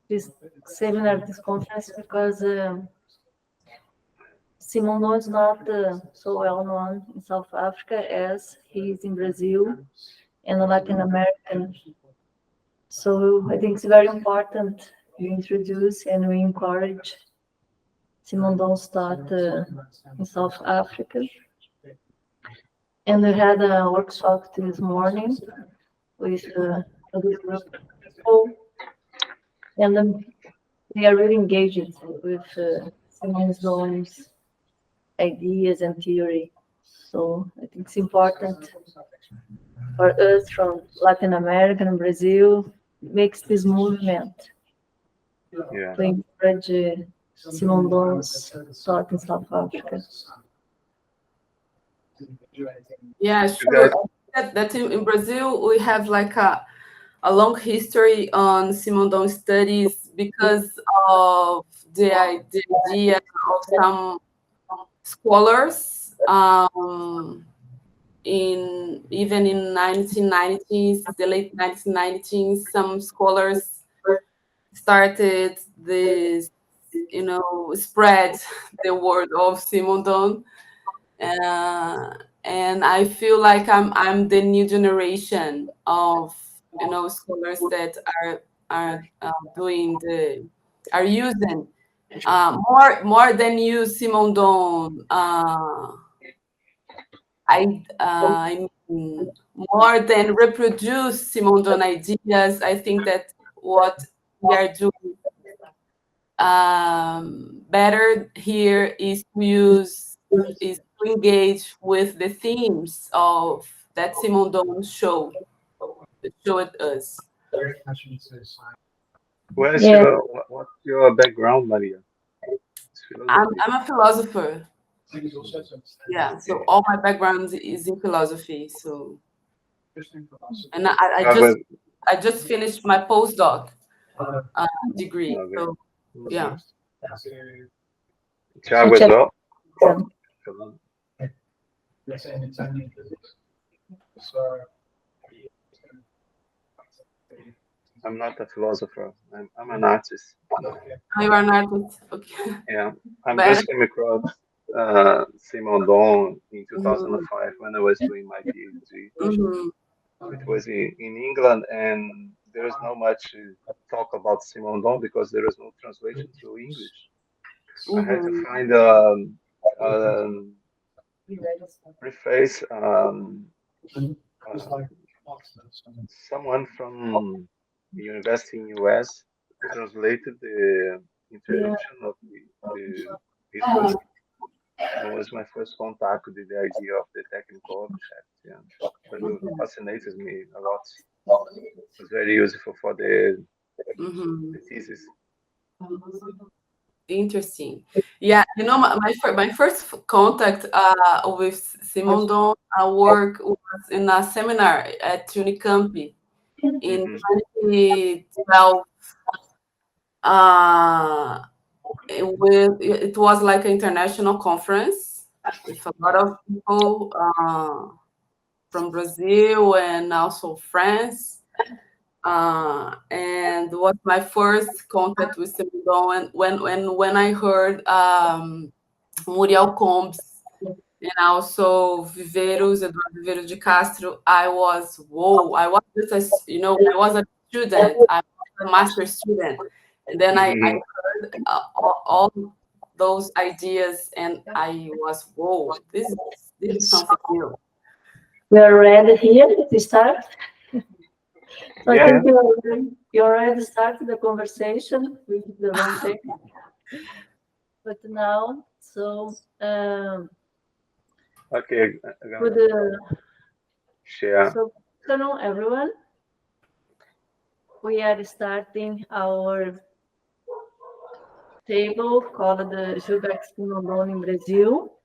this seminar, this conference, because Simondon is not so well known in South Africa as he is in Brazil and Latin America. So I think it's very important we introduce and we encourage Simondon's thought in South Africa. And we had a workshop this morning with a good group of people, and they are really engaged with Simondon's ideas and theory. So I think it's important for us from Latin America and Brazil makes this movement to encourage Simondon's thought in South Africa. Yeah, sure. That in Brazil we have like a long history on Simondon studies because of the idea of some scholars even in 1990s, the late 1990s, some scholars started this, spread the word of Simondon. And I feel like I'm the new generation of scholars that are using more than use Simondon. I mean, more than reproduce Simondon ideas. I think that what we are doing better here is to engage with the themes of that Simondon showed us. What's your background, Maria? I'm a philosopher. Yeah, so all my background is in philosophy. So, and I just finished my postdoc degree. So, yeah. Thiago as well. I'm not a philosopher. I'm an artist. You are an artist. Okay. Yeah, I just came across Simondon in 2005 when I was doing my PhD. It was in England, and there is not much to talk about Simondon because there is no translation to English. I had to find preface someone from the university in US translated the introduction of his book. It was my first contact with the idea of the technical object. Yeah, but it fascinated me a lot. It was very useful for the thesis. Interesting. Yeah, my first contact with Simondon work was in a seminar at Unicamp in 2012. It was like an international conference with a lot of people from Brazil and also France. And was my first contact with Simondon when I heard Muriel Combs and also Eduardo Viveiros de Castro, I was just I was a student, I was a master student, and then I heard all those ideas, and I was this is something new. We are ready here to start. So I think you already started the conversation with the wrong thing. But now, so okay, share. So hello everyone. We are starting our table called the Gilbert Simondon in Brazil.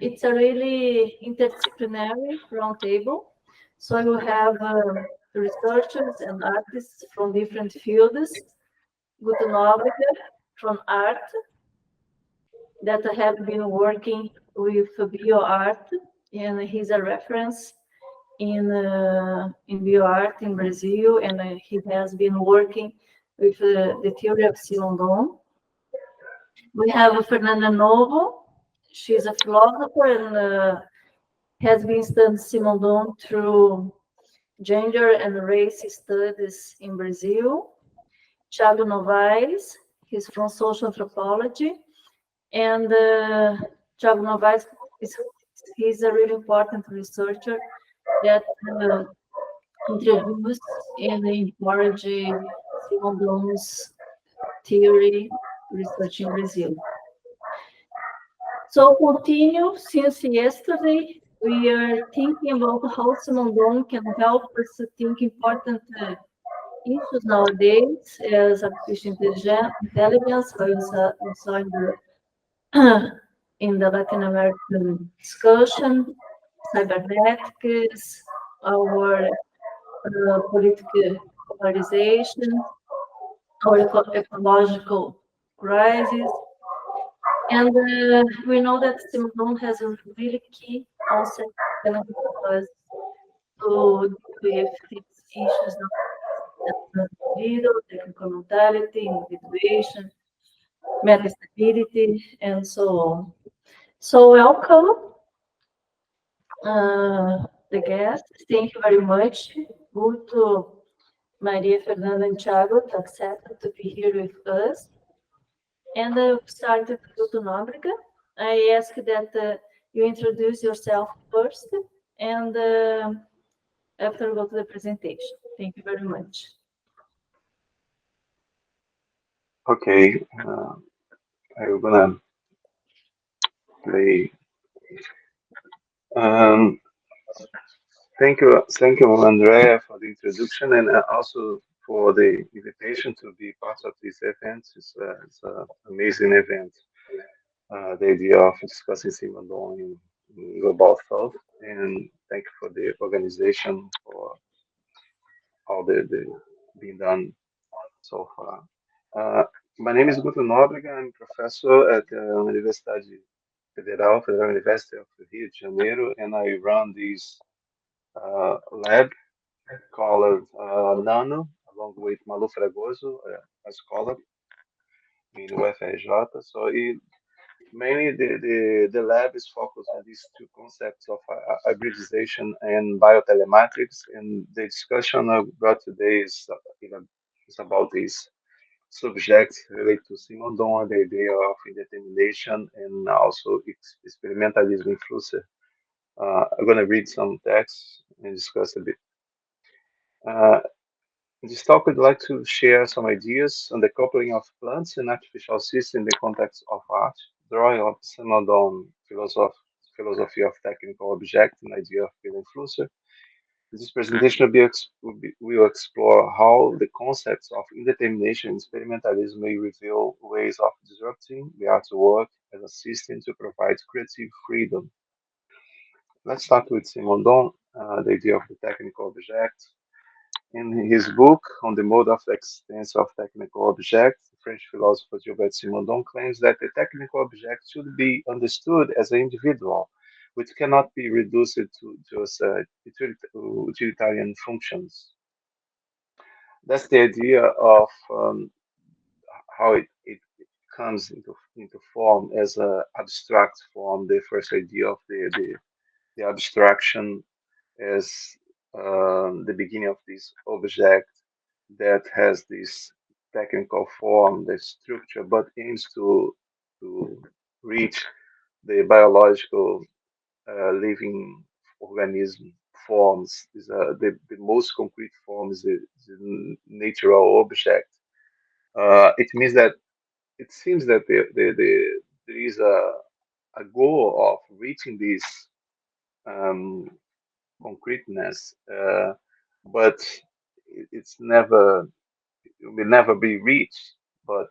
It's a really interdisciplinary roundtable. So you have researchers and artists from different fields. Guto Nóbrega from art that have been working with bio art, and he's a reference in bioart in Brazil, and he has been working with the theory of Simondon. We have Fernanda Novo. She's a philosopher and has been studying Simondon through gender and race studies in Brazil. Thiago Novaes, he's from social anthropology, and Thiago Novaes he's a really important researcher that introduced and encouraged Simondon's theory research in Brazil. So continue, since yesterday, we are thinking about how Simondon can help us to think important issues nowadays as artificial intelligence, how you saw in the Latin American discussion, cybernetics, our political polarization, our ecological crisis. And we know that Simondon has a really key concept that help us to deal with these issues of technical mentality, individuation, meta stability, and so on. So welcome, the guests. Thank you very much, Guto, Maria, Fernanda, and Thiago, to accept to be here with us. And I started Guto Nóbrega. I ask that you introduce yourself first, and after go to the presentation. Thank you very much. Okay, I'm gonna play. Um, thank you, Andreia, for the introduction and also for the invitation to be part of this event. It's an amazing event. The idea of discussing Simondon in global thought, and thank you for the organization for all the being done so far. Uh, my name is Guto Nóbrega. I'm professor at the Federal University of Rio de Janeiro, and I run this lab called Nano, along with Malu Fragoso, a scholar in UFRJ. So mainly the lab is focused on these two concepts of hybridization and biotelematics, and the discussion I've got today is about this subjects related to Simondon, the idea of indetermination, and also experimentalism in Flusser. I'm going to read some texts and discuss a bit. In this talk, I'd like to share some ideas on the coupling of plants and artificial systems in the context of art, drawing on Simondon philosophy of technical object and idea of Wilhelm Flusser. This presentation will explore how the concepts of indetermination and experimentalism may reveal ways of disrupting the art work as a system to provide creative freedom. Let's start with Simondon, the idea of the technical object. In his book on the mode of existence of technical objects, the French philosopher Gilbert Simondon claims that the technical object should be understood as an individual, which cannot be reduced to just utilitarian functions. That's the idea of how it comes into form as an abstract form. The first idea of the abstraction as the beginning of this object that has this technical form, the structure, but aims to reach the biological living organism forms. The most concrete form is the natural object. It seems that there is a goal of reaching this um, concreteness, but it's never it will never be reached. But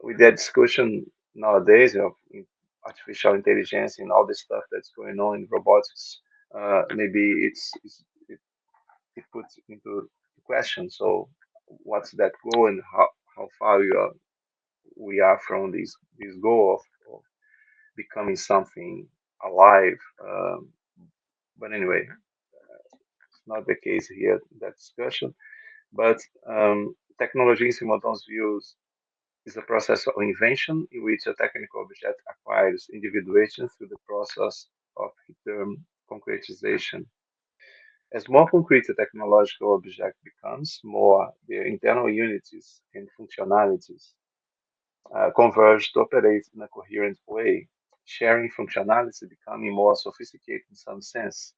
with that discussion nowadays of artificial intelligence and all the stuff that's going on in robotics, maybe it puts into question. So what's that goal and how far we are from this goal of becoming something alive. But anyway, not the case here in that discussion. But technology in Simondon's views is a process of invention in which a technical object acquires individuation through the process of term concretization. As more concrete a technological object becomes, more their internal unities and functionalities converge to operate in a coherent way, sharing functionality becoming more sophisticated in some sense.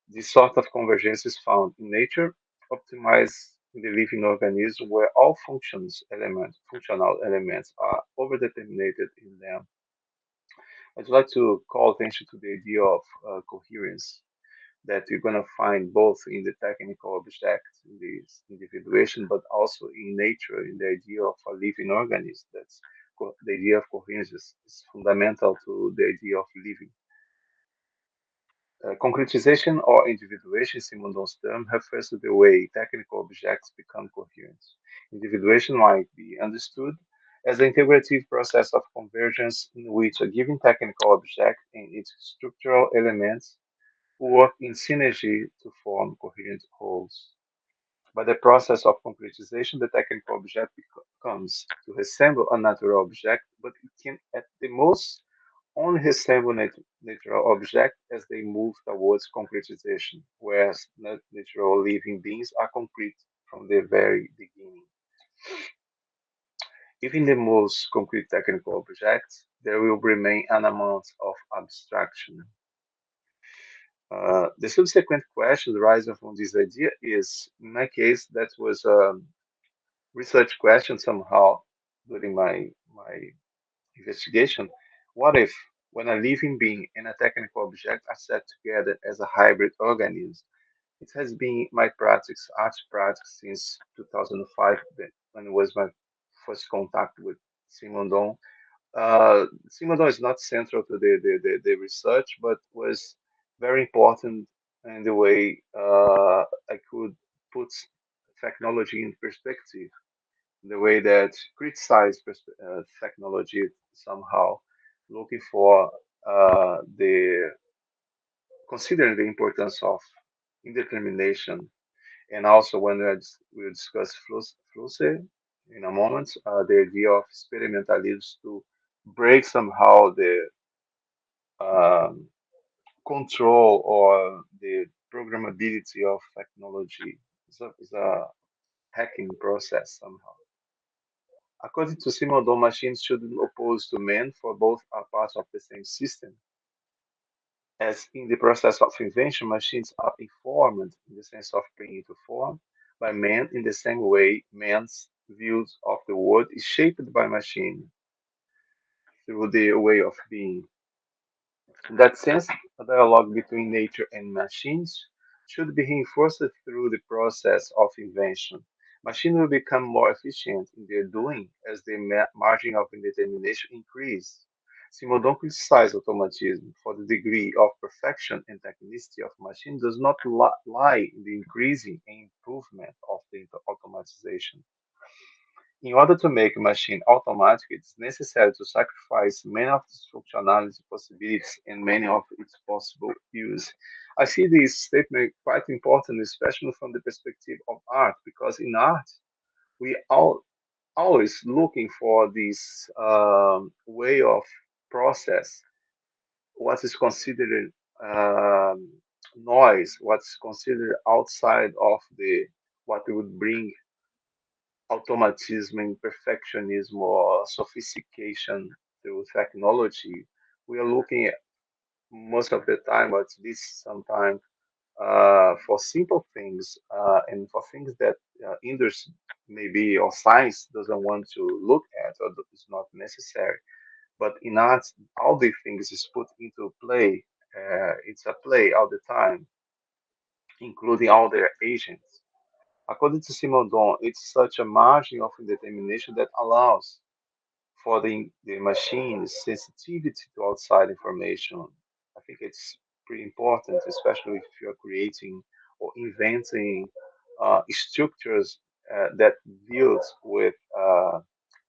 This sort of convergence is found in nature, optimized in the living organism, where all functional elements are overdetermined in them. I'd like to call attention to the idea of coherence that you're going to find both in the technical object, in this individuation, but also in nature, in the idea of a living organism. That's the idea of coherence is fundamental to the idea of living. Concretization or individuation, Simondon's term, refers to the way technical objects become coherent. Individuation might be understood as the integrative process of convergence in which a given technical object and its structural elements work in synergy to form coherent wholes. By the process of concretization, the technical object comes to resemble a natural object, but it can at the most only resemble natural object as they move towards concretization, whereas natural living beings are concrete from the very beginning. Even the most concrete technical objects, there will remain an amount of abstraction. The subsequent question arising from this idea is, in my case, that was a research question somehow during my investigation. What if, when a living being and a technical object are set together as a hybrid organism? It has been my practice, art practice, since 2005, when it was my first contact with Simondon. Simondon is not central to the research, but was very important in the way I could put technology in perspective, the way that criticize technology somehow, looking for the considering the importance of indetermination, and also when we discuss Flusse in a moment, the idea of experimentalism to break somehow the um, control or the programmability of technology. It's a hacking process somehow. According to Simondon, machines shouldn't oppose to men, for both are parts of the same system. As in the process of invention, machines are informed in the sense of bringing to form by man in the same way man's views of the world is shaped by machine through the way of being. In that sense, a dialogue between nature and machines should be reinforced through the process of invention. Machines will become more efficient in their doing as the margin of indetermination increase. Simondon criticized automatism for the degree of perfection and technicity of machine does not lie in the increasing and improvement of the automatization. In order to make a machine automatic, it's necessary to sacrifice many of its functionality possibilities and many of its possible use. I see this statement quite important, especially from the perspective of art, because in art, we are always looking for this way of process, what is considered noise, what's considered outside of the what would bring automatism and perfectionism or sophistication through technology. We are looking at most of the time, or at least sometimes, for simple things and for things that industry maybe or science doesn't want to look at or is not necessary. But in art, all these things is put into play. It's a play all the time, including all their agents. According to Simondon, it's such a margin of indetermination that allows for the machine's sensitivity to outside information. I think it's pretty important, especially if you're creating or inventing structures that deals with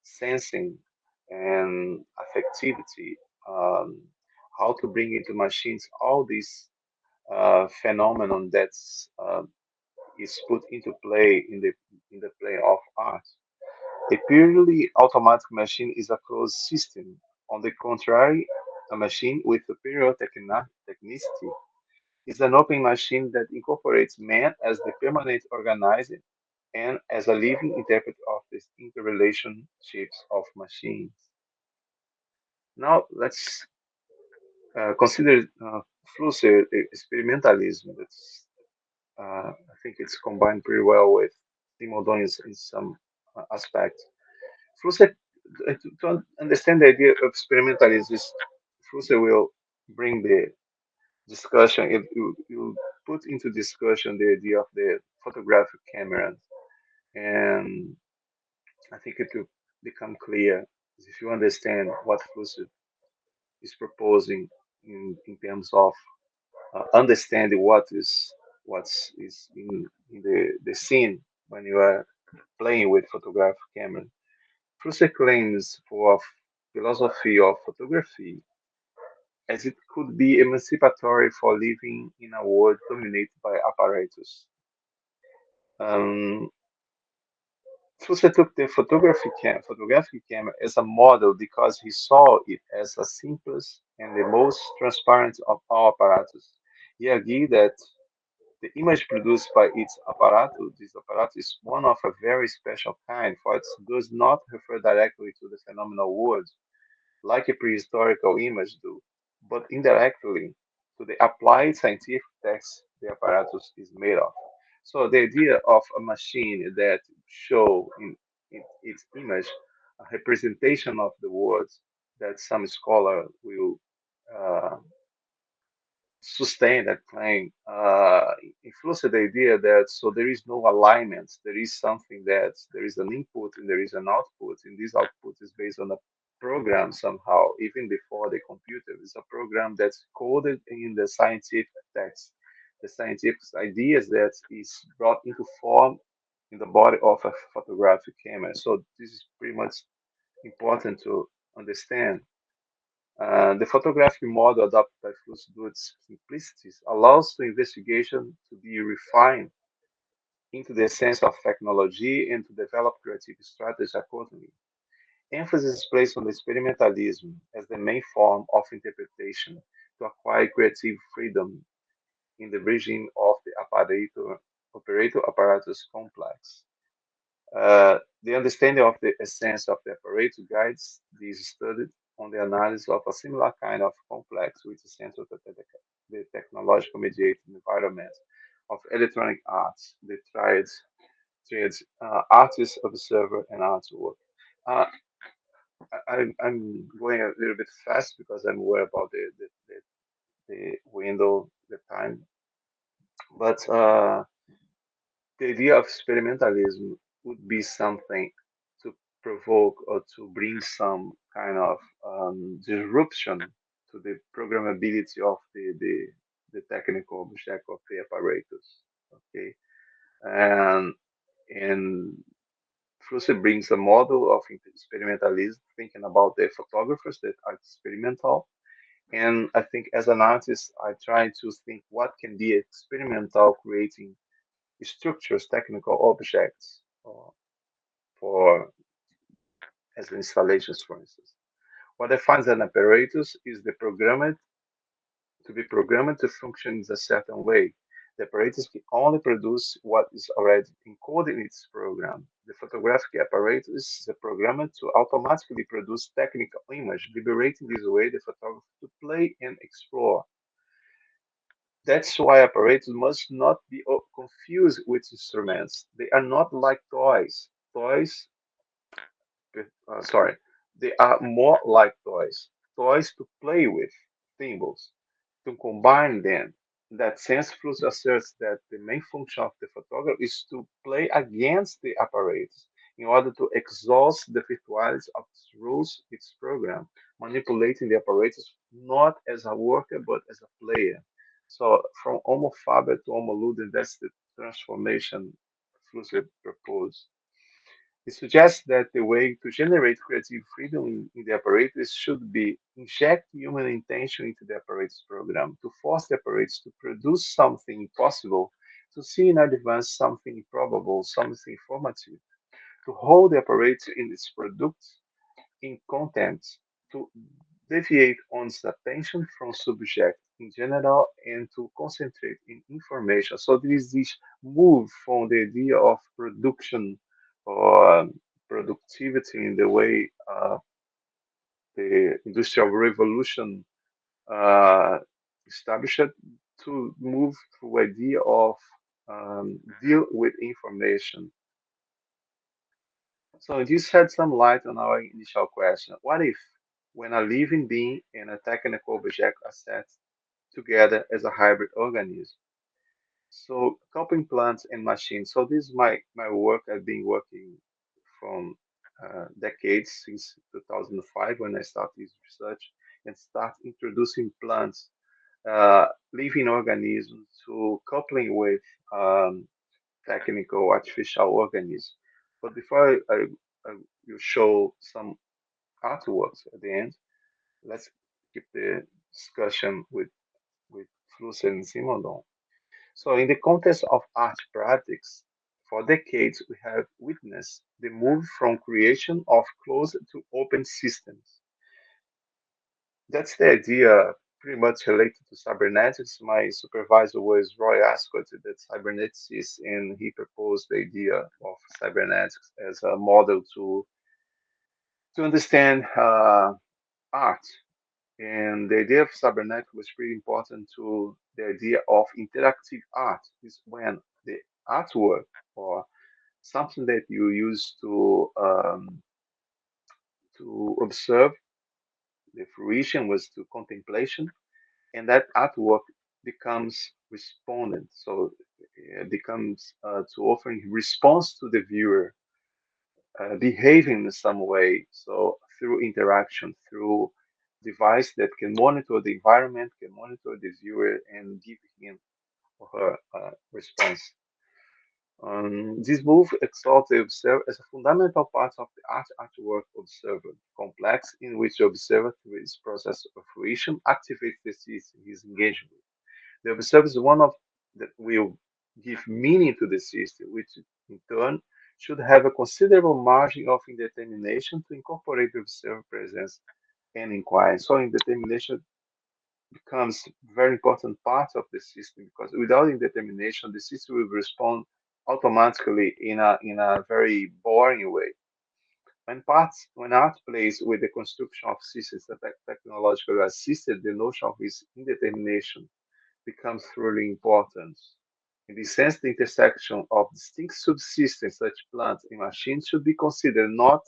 sensing and affectivity, um, how to bring into machines all these phenomenon that's is put into play in the play of art. A purely automatic machine is a closed system. On the contrary, a machine with superior technicity is an open machine that incorporates man as the permanent organizer and as a living interpreter of the interrelationships of machines. Now let's consider Flusser experimentalism. I think it's combined pretty well with Simondon in some aspects. Flusser, to understand the idea of experimentalism, Flusser will bring the discussion, you put into discussion the idea of the photographic camera. And I think it will become clear if you understand what Flusser is proposing in terms of understanding what is in the scene when you are playing with photographic camera. Flusser claims for a philosophy of photography as it could be emancipatory for living in a world dominated by apparatus. Um, Flusser took the photographic camera as a model because he saw it as the simplest and the most transparent of all apparatus. He argued that the image produced by this apparatus is one of a very special kind, for it does not refer directly to the phenomenal world, like a prehistorical image do, but indirectly to the applied scientific text the apparatus is made of. So the idea of a machine that show in its image a representation of the world that some scholar will uh, sustain that claim influenced the idea that so there is no alignment, there is something that there is an input and there is an output, and this output is based on a program somehow, even before the computer. It's a program that's coded in the scientific text, the scientific ideas that is brought into form in the body of a photographic camera. So this is pretty much important to understand. The photographic model adopted by Fluss due its simplicities allows the investigation to be refined into the sense of technology and to develop creative strategies accordingly. Emphasis is placed on experimentalism as the main form of interpretation to acquire creative freedom in the regime of the operator apparatus complex. The understanding of the essence of the apparatus guides this study on the analysis of a similar kind of complex which is central to the technological mediated environment of electronic arts, the triads artist, observer, and artwork. Uh, I'm going a little bit fast because I'm worried about the window, the time. But the idea of experimentalism would be something to provoke or to bring some kind of disruption to the programmability of the technical object of the apparatus. Okay, and and Flusser brings a model of experimentalism, thinking about the photographers that are experimental. And I think as an artist, I try to think what can be experimental, creating structures, technical objects for as installations, for instance. What defines an apparatus is the programmed to be programmed to function in a certain way. The apparatus can only produce what is already encoded in its program. The photographic apparatus is programmed to automatically produce technical image, liberating this way the photographer to play and explore. That's why apparatus must not be confused with instruments. They are not like toys. Sorry, they are more like toys. Toys to play with, thimbles, to combine them. In that sense, Fluss asserts that the main function of the photographer is to play against the apparatus in order to exhaust the virtuality of its rules, its program, manipulating the apparatus not as a worker but as a player. So from Homo faber to Homo ludens, that's the transformation Flusser proposed. It suggests that the way to generate creative freedom in the apparatus should be inject human intention into the apparatus program to force the apparatus to produce something impossible to see in advance something probable, something informative, to hold the operator in its product, in content, to deviate one's attention from subject in general and to concentrate in information. So there is this move from the idea of production or productivity in the way the Industrial Revolution uh, established to move to idea of deal with information. So this shed some light on our initial question. What if, when a living being and a technical object are set together as a hybrid organism? So coupling plants and machines. So this is my work. I've been working from decades since 2005 when I started this research and start introducing plants, living organisms to coupling with um, technical artificial organisms. But before I will show some artworks at the end, let's keep the discussion with Flusser and Simondon. So, in the context of art practice, for decades we have witnessed the move from creation of closed to open systems. That's the idea pretty much related to cybernetics. My supervisor was Roy Ascott, the cyberneticist, and he proposed the idea of cybernetics as a model to understand art. And the idea of cybernetics was pretty important to the idea of interactive art. Is when the artwork or something that you use to observe the fruition was to contemplation, and that artwork becomes respondent. So it becomes to offering response to the viewer, behaving in some way. So through interaction, through device that can monitor the environment, can monitor the viewer, and give him or her response. This move exalts the observer as a fundamental part of the artwork observer complex in which the observer, through its process of fruition, activates the system he is engaged with. The observer is one of that will give meaning to the system, which in turn should have a considerable margin of indetermination to incorporate the observer presence and inquiry. So indetermination becomes a very important part of the system because without indetermination, the system will respond automatically in a very boring way. When art plays with the construction of systems that are technologically assisted, the notion of its indetermination becomes really important. In this sense, the intersection of distinct subsystems such plants and machines should be considered not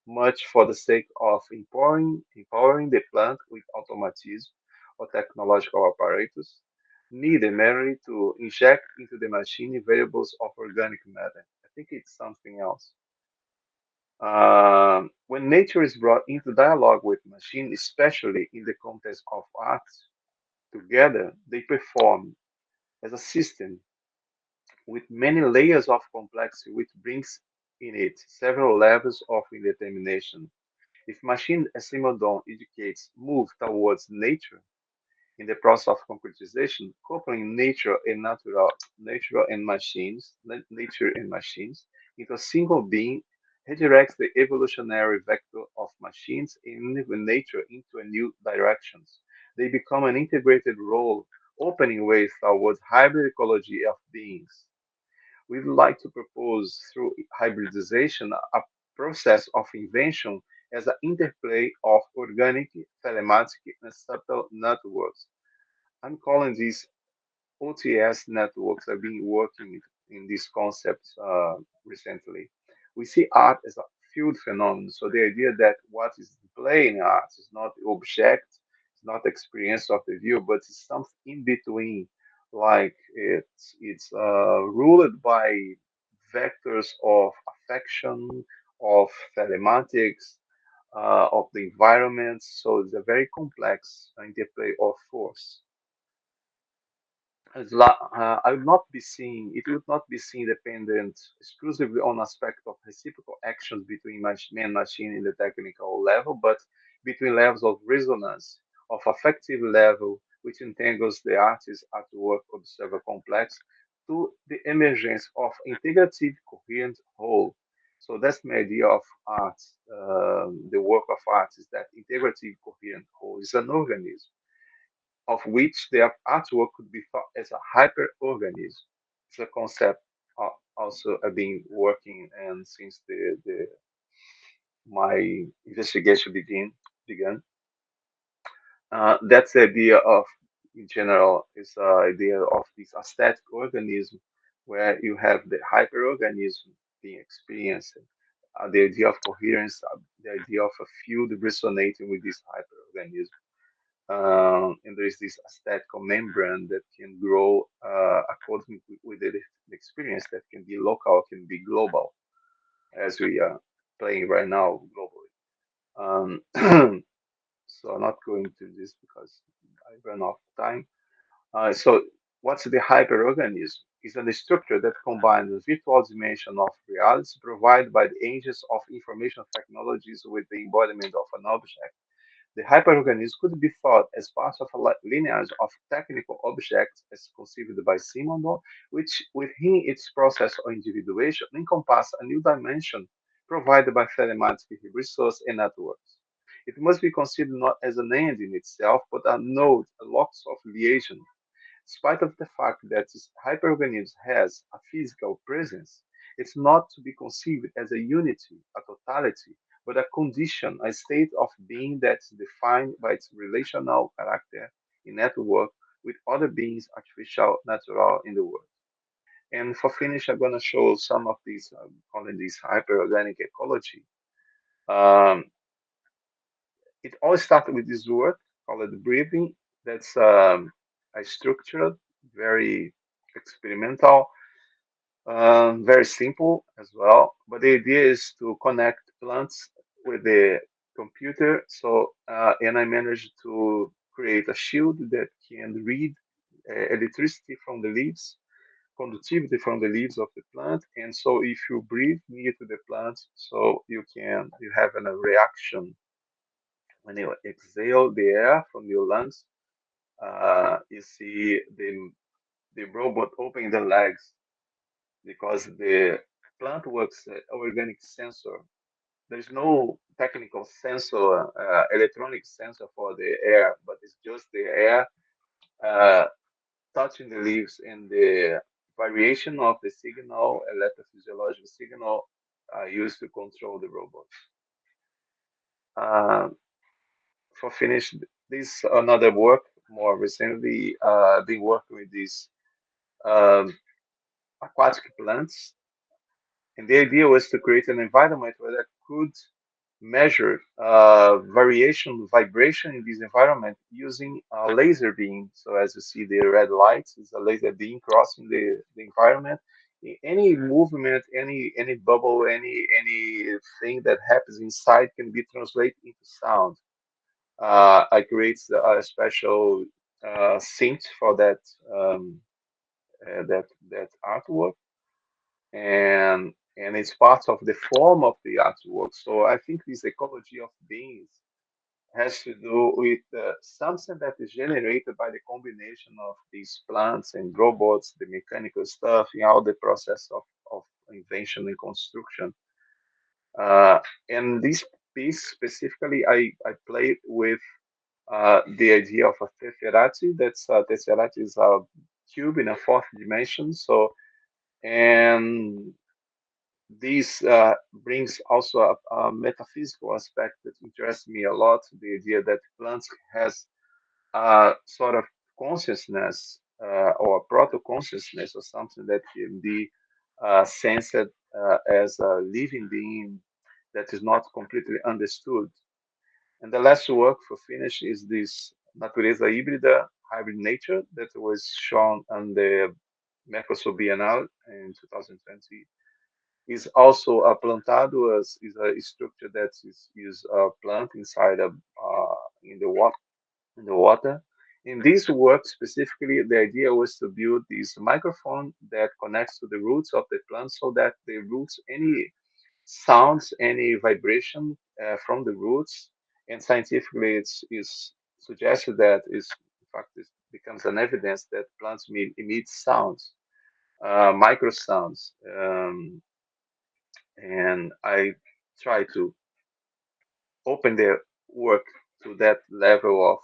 much for the sake of empowering the plant with automatism or technological apparatus, neither merely to inject into the machine variables of organic matter. I think it's something else. When nature is brought into dialogue with machine, especially in the context of art, together they perform as a system with many layers of complexity, which brings in it several levels of indetermination. If machine, as Simondon indicates, move towards nature in the process of concretization, coupling nature and machines, nature and machines, into a single being, redirects the evolutionary vector of machines and even nature into a new directions. They become an integrated role, opening ways towards hybrid ecology of beings. We would like to propose through hybridization a process of invention as an interplay of organic, telematic, and subtle networks. I'm calling these OTS networks. I've been working in these concepts recently. We see art as a field phenomenon. So the idea that what is displayed in art is not the object, it's not the experience of the viewer, but it's something in between. Like it's ruled by vectors of affection, of telematics, of the environment. So it's a very complex interplay of force. I would not be seen, it would not be seen dependent exclusively on aspect of reciprocal actions between man and machine in the technical level, but between levels of resonance, of affective level, which entangles the artist, artwork, observer complex to the emergence of integrative coherent whole. So that's my idea of art. The work of art is that integrative coherent whole is an organism of which their artwork could be thought as a hyperorganism. It's a concept also I've been working and since the my investigation began. That's the idea of, in general, is the idea of this aesthetic organism where you have the hyperorganism being experienced, the idea of coherence, the idea of a field resonating with this hyperorganism. And there is this aesthetical membrane that can grow according with the experience that can be local, can be global, as we are playing right now globally. So I'm not going to this because I run out of time. So what's the hyperorganism? It's a structure that combines the virtual dimension of reality provided by the engines of information technologies with the embodiment of an object. The hyperorganism could be thought as part of a lineage of technical objects as conceived by Simondon, which within its process of individuation encompass a new dimension provided by telematic resources and networks. It must be considered not as an end in itself, but a node, a locus of liaison. In spite of the fact that this hyperorganism has a physical presence, it's not to be conceived as a unity, a totality, but a condition, a state of being that's defined by its relational character in network with other beings, artificial, natural in the world. And for finish, I'm going to show some of these, calling this hyperorganic ecology. Um, it all started with this word called breathing. That's a structured, very experimental, very simple as well. But the idea is to connect plants with the computer. So, and I managed to create a shield that can read electricity from the leaves, conductivity from the leaves of the plant. And so, if you breathe near to the plant, so you have a reaction when you exhale the air from your lungs. You see the robot opening the legs because the plant works organic sensor. There's no technical sensor, electronic sensor for the air, but it's just the air uh, touching the leaves and the variation of the signal, electrophysiological signal, used to control the robot. Uh, for finish, this another work more recently, been working with these um, aquatic plants. And the idea was to create an environment where that could measure variation, vibration in this environment using a laser beam. So as you see, the red lights is a laser beam crossing the environment. Any movement, any bubble, anything that happens inside can be translated into sound. I create a special synth for um, that artwork and it's part of the form of the artwork. So I think this ecology of beings has to do with something that is generated by the combination of these plants and robots, the mechanical stuff, in all the process of invention and construction. Uh, and this piece specifically, I played with the idea of a tesserati. That's tesserati is a cube in a fourth dimension. So and this brings also a metaphysical aspect that interests me a lot. The idea that plants has a sort of consciousness or proto consciousness or something that can be sensed as a living being that is not completely understood. And the last work for finish is this Natureza Híbrida, hybrid nature, that was shown on the Mercosul Bienal in 2020 is also a plantado is a structure that is a plant inside in the water in the water. In this work specifically, the idea was to build this microphone that connects to the roots of the plant so that the roots, any sounds, any vibration from the roots, and scientifically it's suggested that is in fact it becomes an evidence that plants emit sounds microsounds, and I try to open their work to that level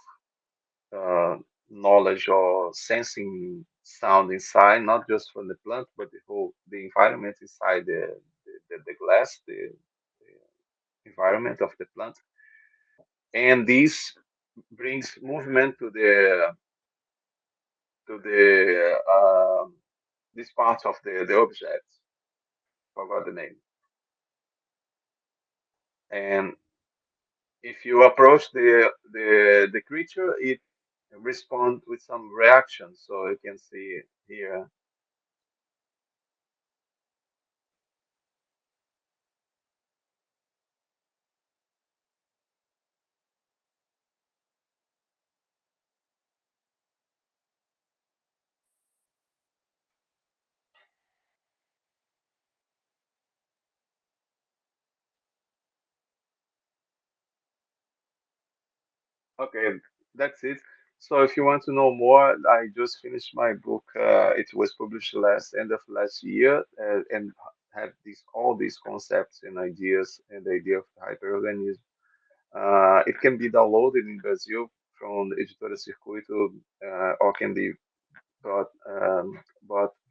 of knowledge or sensing sound inside, not just from the plant, but the environment inside the glass, the environment of the plant, and this brings movement to the this part of the object. Forgot the name. And if you approach the creature, it responds with some reaction. So you can see here. Okay, that's it. So if you want to know more, I just finished my book. It was published end of last year, and had all these concepts and ideas and the idea of hyperorganism. It can be downloaded in Brazil from the Editora Circuito, or can be bought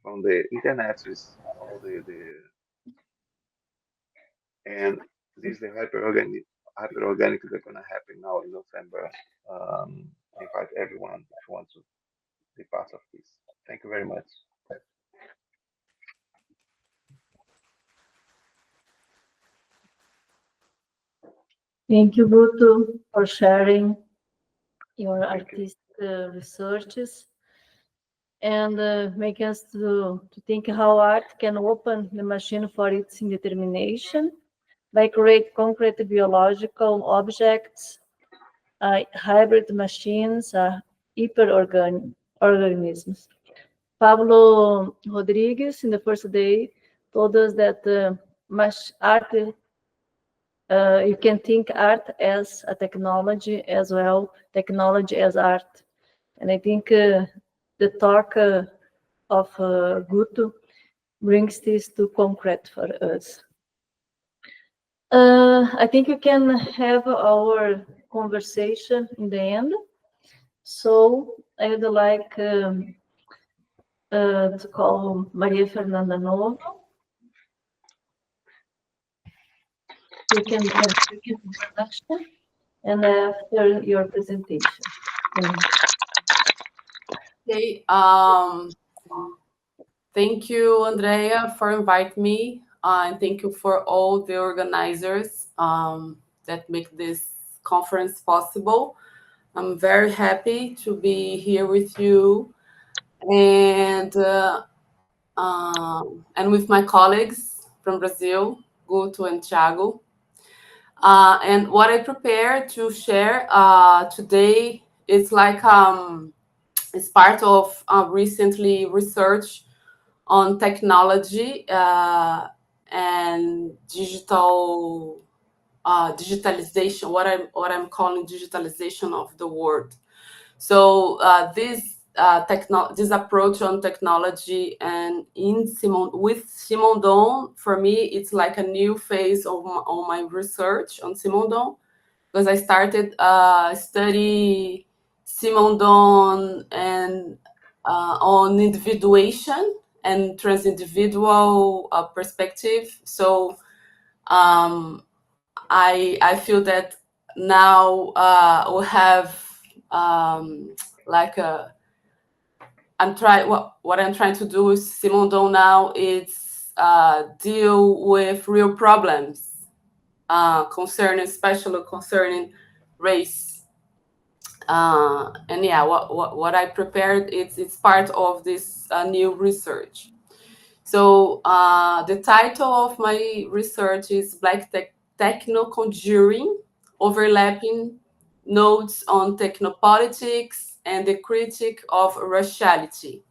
from the internet. Is all the and this is the hyperorganic that's gonna happen now in November. Invite everyone if you want to be part of this. Thank you very much. Thank you, Guto, for sharing your artistic researches and make us to think how art can open the machine for its indetermination by create concrete biological objects, hybrid machines, hyperorganisms. Pablo Rodrigues, in the first day, told us that art, you can think art as a technology as well, technology as art. And I think the talk of Guto brings this to concrete for us. I think we can have our conversation in the end. So I would like to call Maria Fernanda Novo. You can give introduction and after your presentation. Okay. Thank you, Andreia, for inviting me, and thank you for all the organizers that make this conference possible. I'm very happy to be here with you and with my colleagues from Brazil, Guto and Thiago. And what I prepared to share today is like it's part of recently research on technology and digitalization, what I'm calling digitalization of the world. So this approach on technology and with Simondon, for me, it's like a new phase on my research on Simondon, because I started study Simondon and on individuation and trans-individual perspective. So I feel that now we have like what I'm trying to do with Simondon now is deal with real problems especially concerning race. And yeah, what I prepared, it's part of this new research. So the title of my research is Black Techno-Conjuring, Overlapping Notes on Technopolitics and the Critique of Raciality.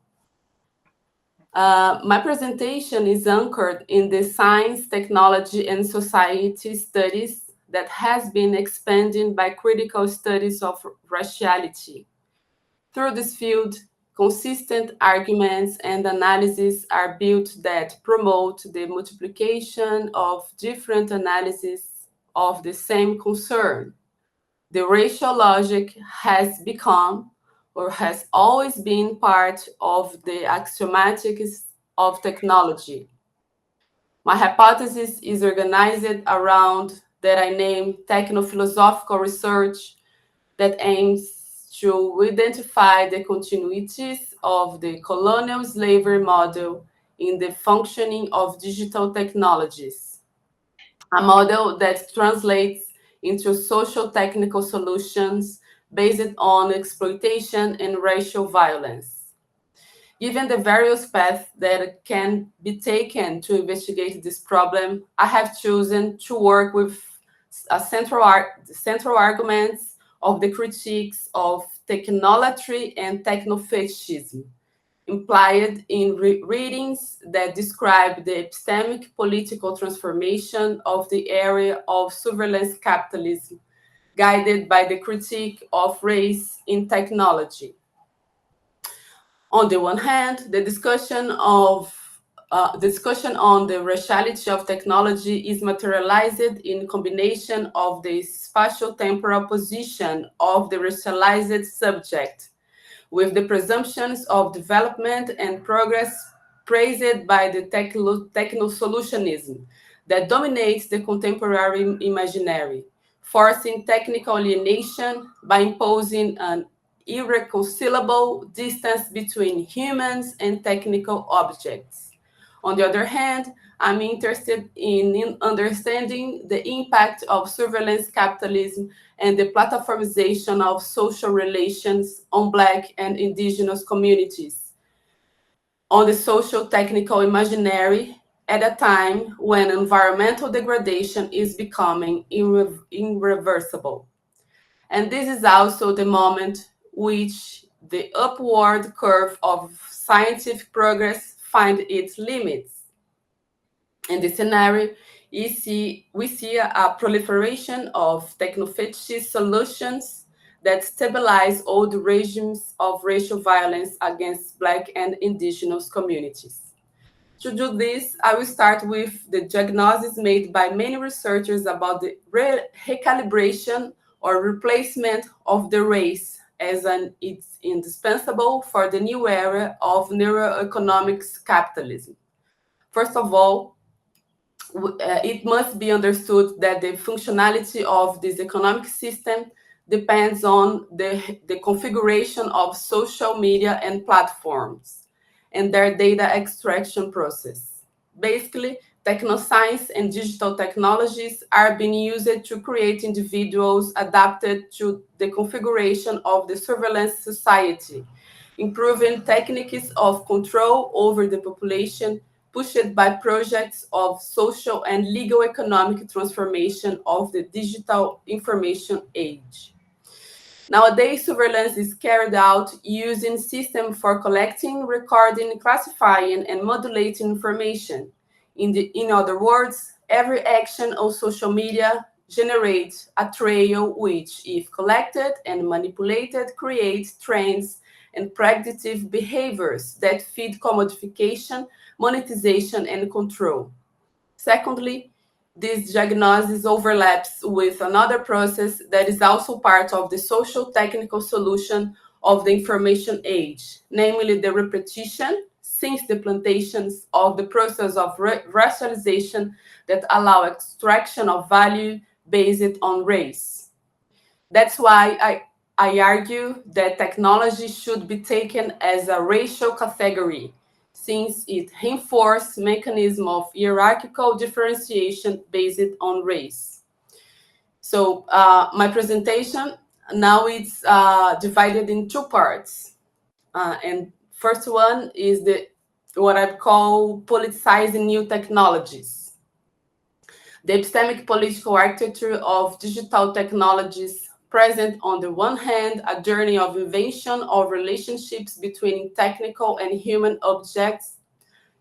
My presentation is anchored in the science, technology, and society studies that has been expanded by critical studies of raciality. Through this field, consistent arguments and analyses are built that promote the multiplication of different analyses of the same concern. The racial logic has become or has always been part of the axiomatics of technology. My hypothesis is organized around that I name techno-philosophical research that aims to identify the continuities of the colonial slavery model in the functioning of digital technologies, a model that translates into social technical solutions based on exploitation and racial violence. Given the various paths that can be taken to investigate this problem, I have chosen to work with central arguments of the critiques of technolatry and technofascism, implied in readings that describe the epistemic political transformation of the area of surveillance capitalism, guided by the critique of race in technology. On the one hand, the discussion on the raciality of technology is materialized in combination of the spatial-temporal position of the racialized subject with the presumptions of development and progress praised by the techno-solutionism that dominates the contemporary imaginary, forcing technical alienation by imposing an irreconcilable distance between humans and technical objects. On the other hand, I'm interested in understanding the impact of surveillance capitalism and the platformization of social relations on Black and Indigenous communities, on the social technical imaginary at a time when environmental degradation is becoming irreversible. And this is also the moment which the upward curve of scientific progress finds its limits. In this scenario, we see a proliferation of techno-fetish solutions that stabilize old regimes of racial violence against Black and Indigenous communities. To do this, I will start with the diagnosis made by many researchers about the recalibration or replacement of the race as it's indispensable for the new era of neuroeconomics capitalism. First of all, it must be understood that the functionality of this economic system depends on the configuration of social media and platforms and their data extraction process. Basically, technoscience and digital technologies are being used to create individuals adapted to the configuration of the surveillance society, improving techniques of control over the population pushed by projects of social and legal economic transformation of the digital information age. Nowadays, surveillance is carried out using systems for collecting, recording, classifying, and modulating information. In other words, every action on social media generates a trail which, if collected and manipulated, creates trends and predictive behaviors that feed commodification, monetization, and control. Secondly, this diagnosis overlaps with another process that is also part of the social technical solution of the information age, namely the repetition since the plantations of the process of racialization that allow extraction of value based on race. That's why I argue that technology should be taken as a racial category, since it reinforces mechanism of hierarchical differentiation based on race. So my presentation now it's divided in two parts. And first one is what I call politicizing new technologies. The epistemic political architecture of digital technologies present on the one hand a journey of invention of relationships between technical and human objects,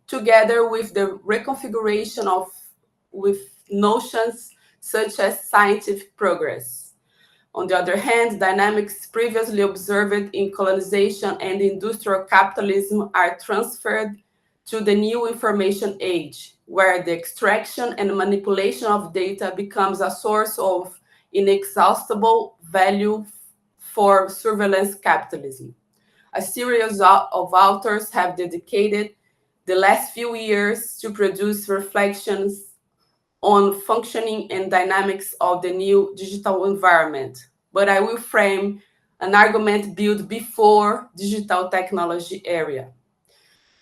together with the reconfiguration with notions such as scientific progress. On the other hand, dynamics previously observed in colonization and industrial capitalism are transferred to the new information age, where the extraction and manipulation of data becomes a source of inexhaustible value for surveillance capitalism. A series of authors have dedicated the last few years to produce reflections on functioning and dynamics of the new digital environment, but I will frame an argument built before digital technology era.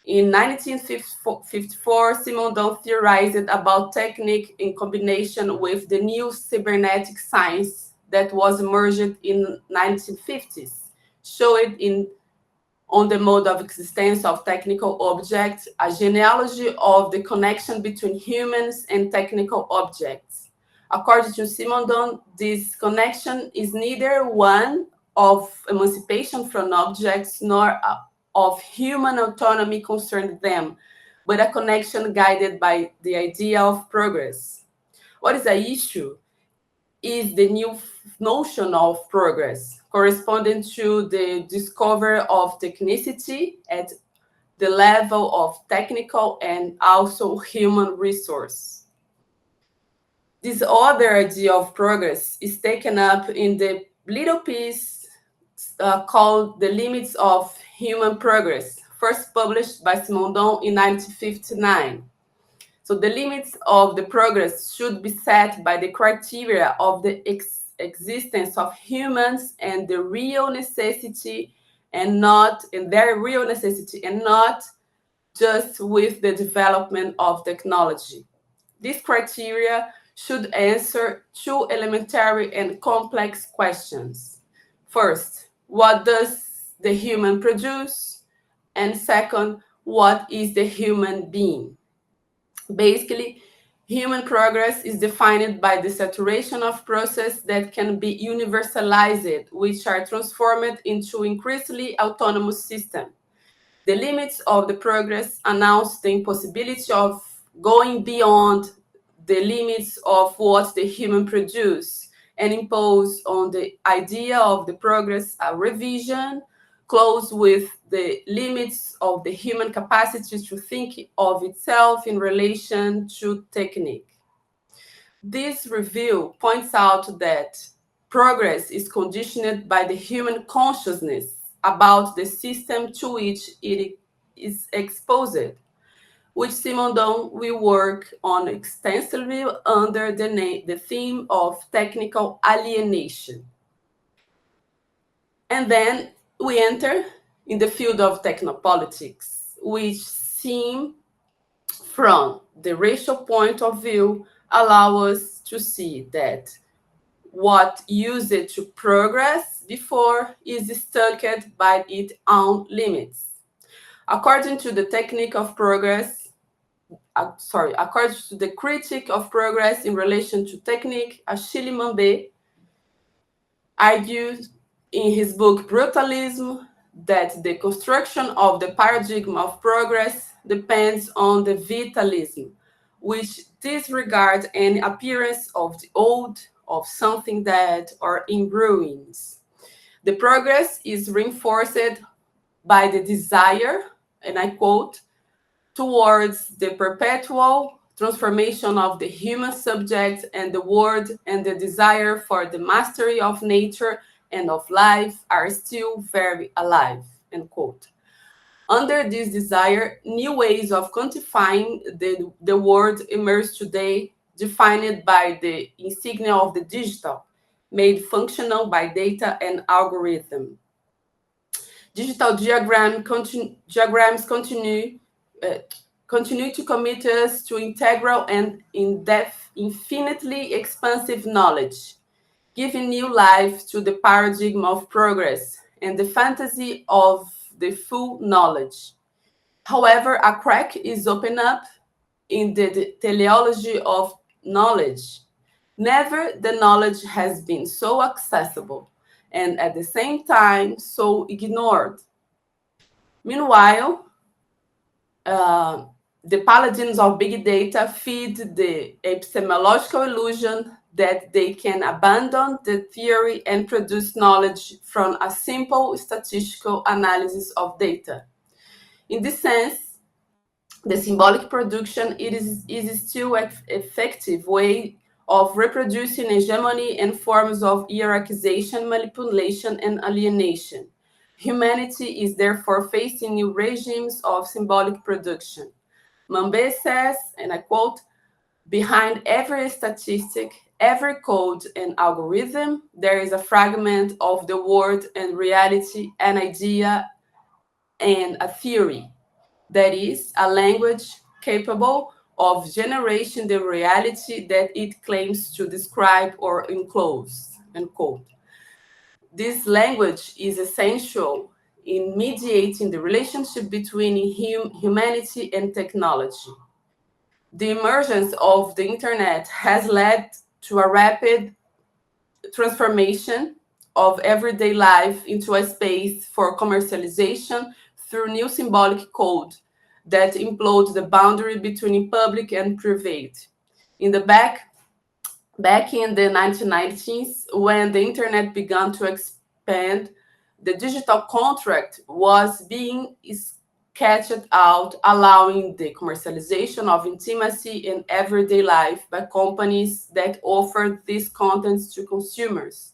In 1954, Simondon theorized about technique in combination with the new cybernetic science that was emerged in 1950s, showed on the mode of existence of technical objects, a genealogy of the connection between humans and technical objects. According to Simondon, this connection is neither one of emancipation from objects nor of human autonomy concerning them, but a connection guided by the idea of progress. What is the issue? Is the new notion of progress, corresponding to the discovery of technicity at the level of technical and also human resource. This other idea of progress is taken up in the little piece called The Limits of Human Progress, first published by Simondon in 1959. So the limits of the progress should be set by the criteria of the existence of humans and the real necessity and their real necessity, and not just with the development of technology. These criteria should answer two elementary and complex questions. First, what does the human produce? And second, what is the human being? Basically, human progress is defined by the saturation of processes that can be universalized, which are transformed into increasingly autonomous systems. The limits of the progress announce the impossibility of going beyond the limits of what the human produce and impose on the idea of the progress a revision close with the limits of the human capacity to think of itself in relation to technique. This review points out that progress is conditioned by the human consciousness about the system to which it is exposed, which Simondon will work on extensively under the theme of technical alienation. And then we enter in the field of technopolitics, which seem from the racial point of view allow us to see that what used to progress before is stuck by its own limits. According to the technique of progress, according to the critique of progress in relation to technique, Achille Mbembe argues in his book Brutalism that the construction of the paradigm of progress depends on the vitalism, which disregards any appearance of the old, of something dead or in ruins. The progress is reinforced by the desire, and I quote, towards the perpetual transformation of the human subject and the world, and the desire for the mastery of nature and of life are still very alive, end quote. Under this desire, new ways of quantifying the world emerge today, defined by the insignia of the digital, made functional by data and algorithm. Digital diagrams continue to commit us to integral and in-depth, infinitely expansive knowledge, giving new life to the paradigm of progress and the fantasy of the full knowledge. However, a crack is opened up in the teleology of knowledge. Never the knowledge has been so accessible and at the same time so ignored. Meanwhile, the paladins of big data feed the epistemological illusion that they can abandon the theory and produce knowledge from a simple statistical analysis of data. In this sense, the symbolic production is still an effective way of reproducing hegemony and forms of hierarchization, manipulation, and alienation. Humanity is therefore facing new regimes of symbolic production. Mambe says, and I quote, "Behind every statistic, every code and algorithm, there is a fragment of the world and reality, an idea and a theory. That is, a language capable of generating the reality that it claims to describe or enclose." Unquote. This language is essential in mediating the relationship between humanity and technology. The emergence of the internet has led to a rapid transformation of everyday life into a space for commercialization through new symbolic code that implodes the boundary between public and private. In the back in the 1990s, when the internet began to expand, the digital contract was being sketched out, allowing the commercialization of intimacy in everyday life by companies that offer these contents to consumers.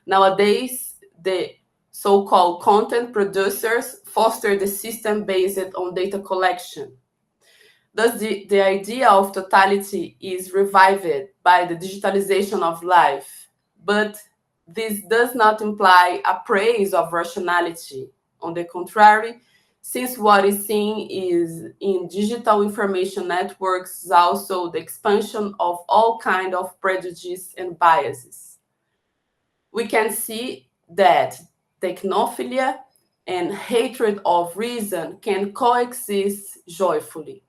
Nowadays, the so-called content producers foster the system based on data collection. Thus, the idea of totality is revived by the digitalization of life, but this does not imply a praise of rationality. On the contrary, since what is seen is in digital information networks is also the expansion of all kinds of prejudice and biases. We can see that technophilia and hatred of reason can coexist joyfully.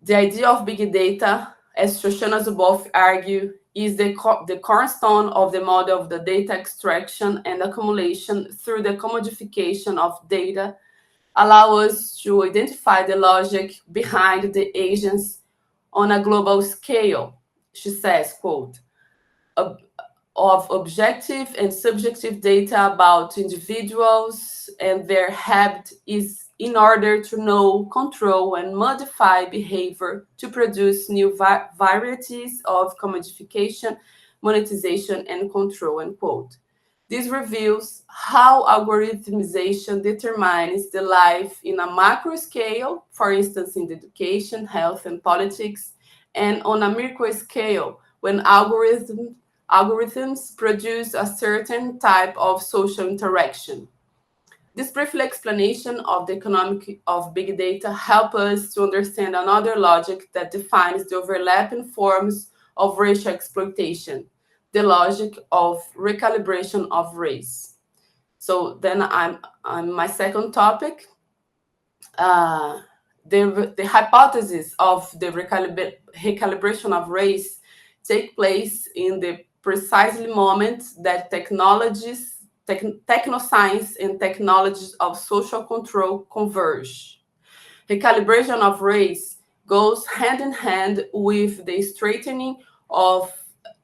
The idea of big data, as Shoshana Zuboff argued, is the cornerstone of the model of the data extraction and accumulation through the commodification of data, allow us to identify the logic behind the agents on a global scale. She says, quote, of objective and subjective data about individuals and their habit is in order to know, control, and modify behavior to produce new varieties of commodification, monetization, and control, unquote. This reveals how algorithmization determines the life in a macro scale, for instance, in education, health, and politics, and on a micro scale, when algorithms produce a certain type of social interaction. This brief explanation of the economic of big data helps us to understand another logic that defines the overlapping forms of racial exploitation, the logic of recalibration of race. So then I'm on my second topic. The hypothesis of the recalibration of race take place in the precisely moment that technoscience and technologies of social control converge. Recalibration of race goes hand in hand with the straightening of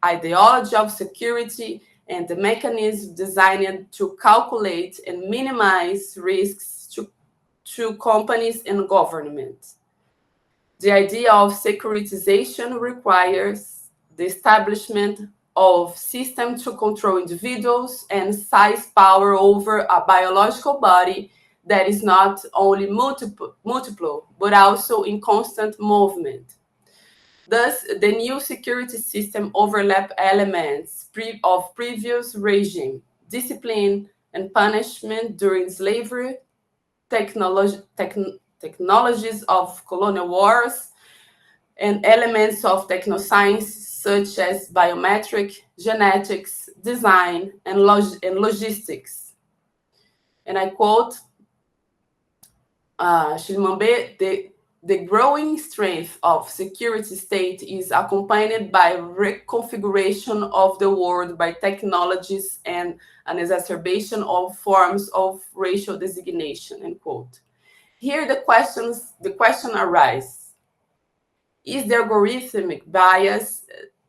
ideology of security and the mechanism designed to calculate and minimize risks to companies and government. The idea of securitization requires the establishment of systems to control individuals and seize power over a biological body that is not only multiple, but also in constant movement. Thus, the new security system overlaps elements of previous regime, discipline and punishment during slavery, technologies of colonial wars, and elements of technoscience such as biometric, genetics, design, and logistics. And I quote Shimambe, the growing strength of security state is accompanied by reconfiguration of the world by technologies and an exacerbation of forms of racial designation, end quote. Here the question arises. Is the algorithmic bias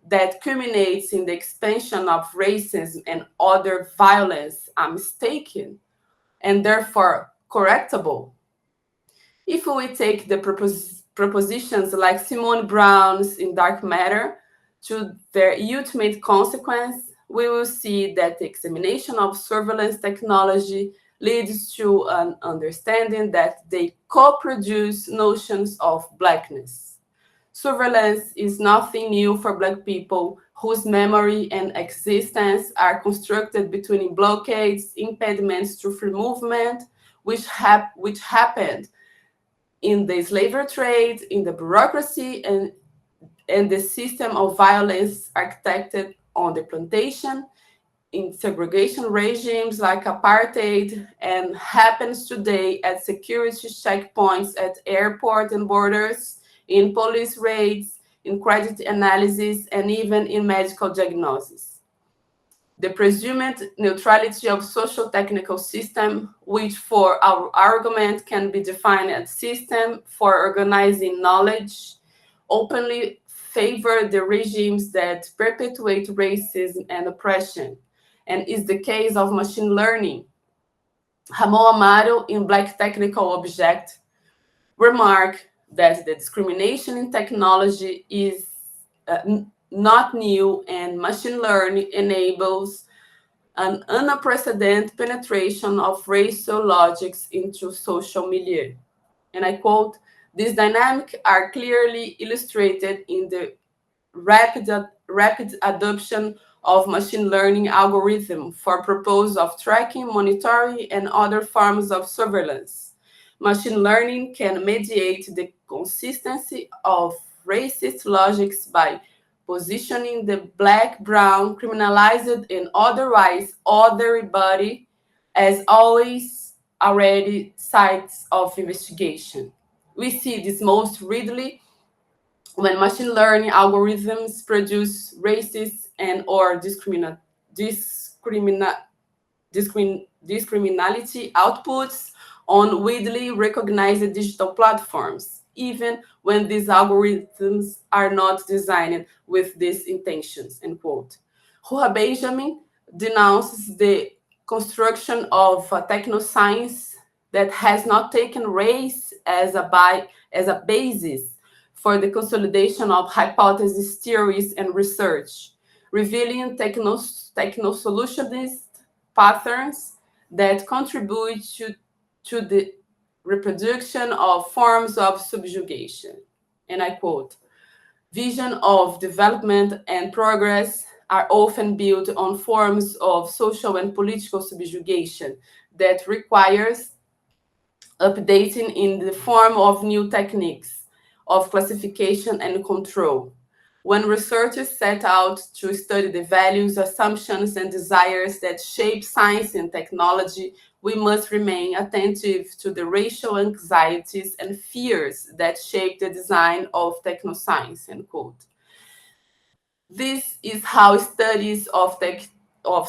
that culminates in the expansion of racism and other violence mistaken and therefore correctable? If we take the propositions like Simone Brown's in Dark Matter to their ultimate consequence, we will see that the examination of surveillance technology leads to an understanding that they co-produce notions of blackness. Surveillance is nothing new for Black people whose memory and existence are constructed between blockades, impediments to free movement, which happened in the slavery trade, in the bureaucracy, and the system of violence architected on the plantation, in segregation regimes like apartheid, and happens today at security checkpoints at airport and borders, in police raids, in credit analysis, and even in medical diagnosis. The presumed neutrality of social technical system, which for our argument can be defined as system for organizing knowledge, openly favor the regimes that perpetuate racism and oppression, and is the case of machine learning. Ramon Amaro, in Black Technical Object, remarked that the discrimination in technology is not new, and machine learning enables an unprecedented penetration of racial logics into social milieu. And I quote, "These dynamics are clearly illustrated in the rapid adoption of machine learning algorithm for purpose of tracking, monitoring, and other forms of surveillance. Machine learning can mediate the consistency of racist logics by positioning the Black, brown, criminalized, and otherwise other body as always already sites of investigation. We see this most readily when machine learning algorithms produce racist and or discriminality outputs on widely recognized digital platforms, even when these algorithms are not designed with these intentions," end quote. Rua Benjamin denounces the construction of technoscience that has not taken race as a basis for the consolidation of hypotheses, theories, and research, revealing technosolutionist patterns that contribute to the reproduction of forms of subjugation. And I quote, "Vision of development and progress are often built on forms of social and political subjugation that requires updating in the form of new techniques of classification and control. When researchers set out to study the values, assumptions, and desires that shape science and technology, we must remain attentive to the racial anxieties and fears that shape the design of technoscience," end quote. This is how studies of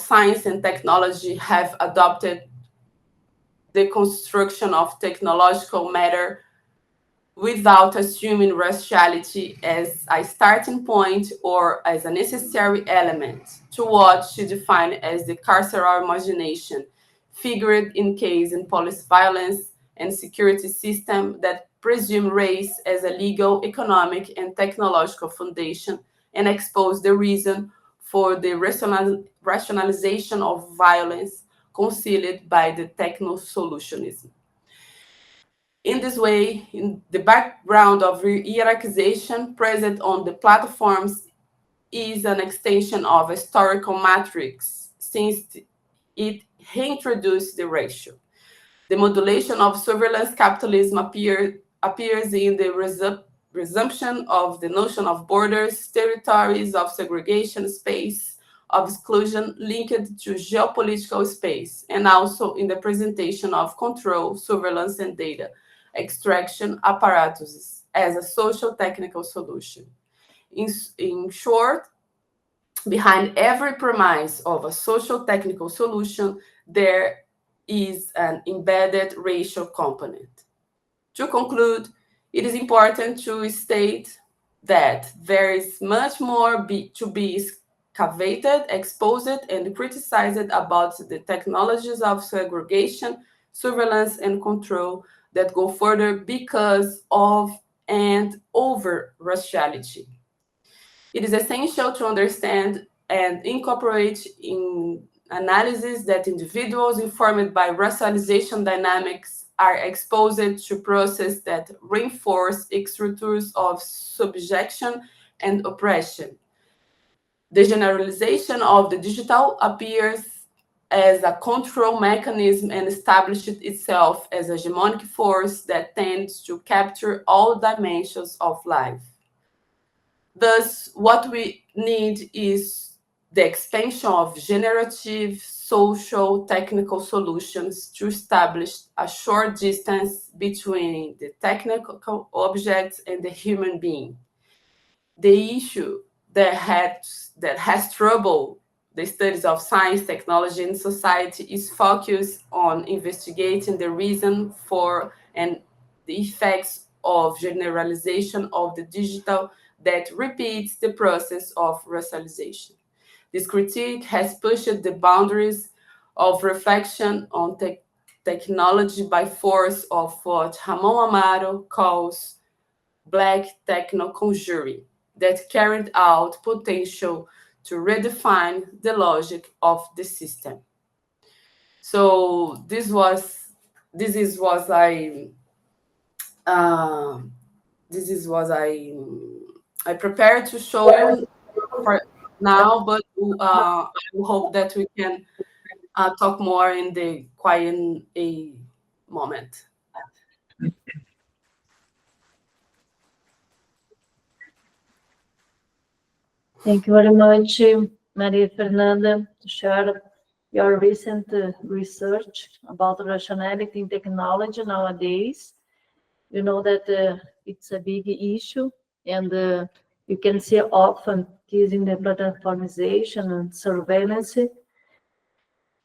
science and technology have adopted the construction of technological matter without assuming raciality as a starting point or as a necessary element to what she defined as the carceral imagination, figured in case in police violence and security system that presume race as a legal, economic, and technological foundation and expose the reason for the rationalization of violence concealed by the techno-solutionism. In this way, in the background of hierarchization present on the platforms is an extension of historical matrix, since it reintroduced the ratio. The modulation of surveillance capitalism appears in the resumption of the notion of borders, territories of segregation, space of exclusion linked to geopolitical space, and also in the presentation of control, surveillance, and data extraction apparatus as a social technical solution. In short, behind every premise of a social technical solution, there is an embedded racial component. To conclude, it is important to state that there is much more to be excavated, exposed, and criticized about the technologies of segregation, surveillance, and control that go further because of and over raciality. It is essential to understand and incorporate in analysis that individuals informed by racialization dynamics are exposed to processes that reinforce structures of subjection and oppression. The generalization of the digital appears as a control mechanism and established itself as a hegemonic force that tends to capture all dimensions of life. Thus, what we need is the expansion of generative, social, technical solutions to establish a short distance between the technical objects and the human being. The issue that has troubled the studies of science, technology, and society is focused on investigating the reason for and the effects of generalization of the digital that repeats the process of racialization. This critique has pushed the boundaries of reflection on technology by force of what Ramon Amaro calls Black techno-conjuring, that carried out potential to redefine the logic of the system. So this is what I prepared to show you for now, but I hope that we can talk more in the Q&A moment. Thank you very much, Maria Fernanda, to share your recent research about rationality in technology nowadays. You know that it's a big issue, and you can see often using the platformization and surveillance,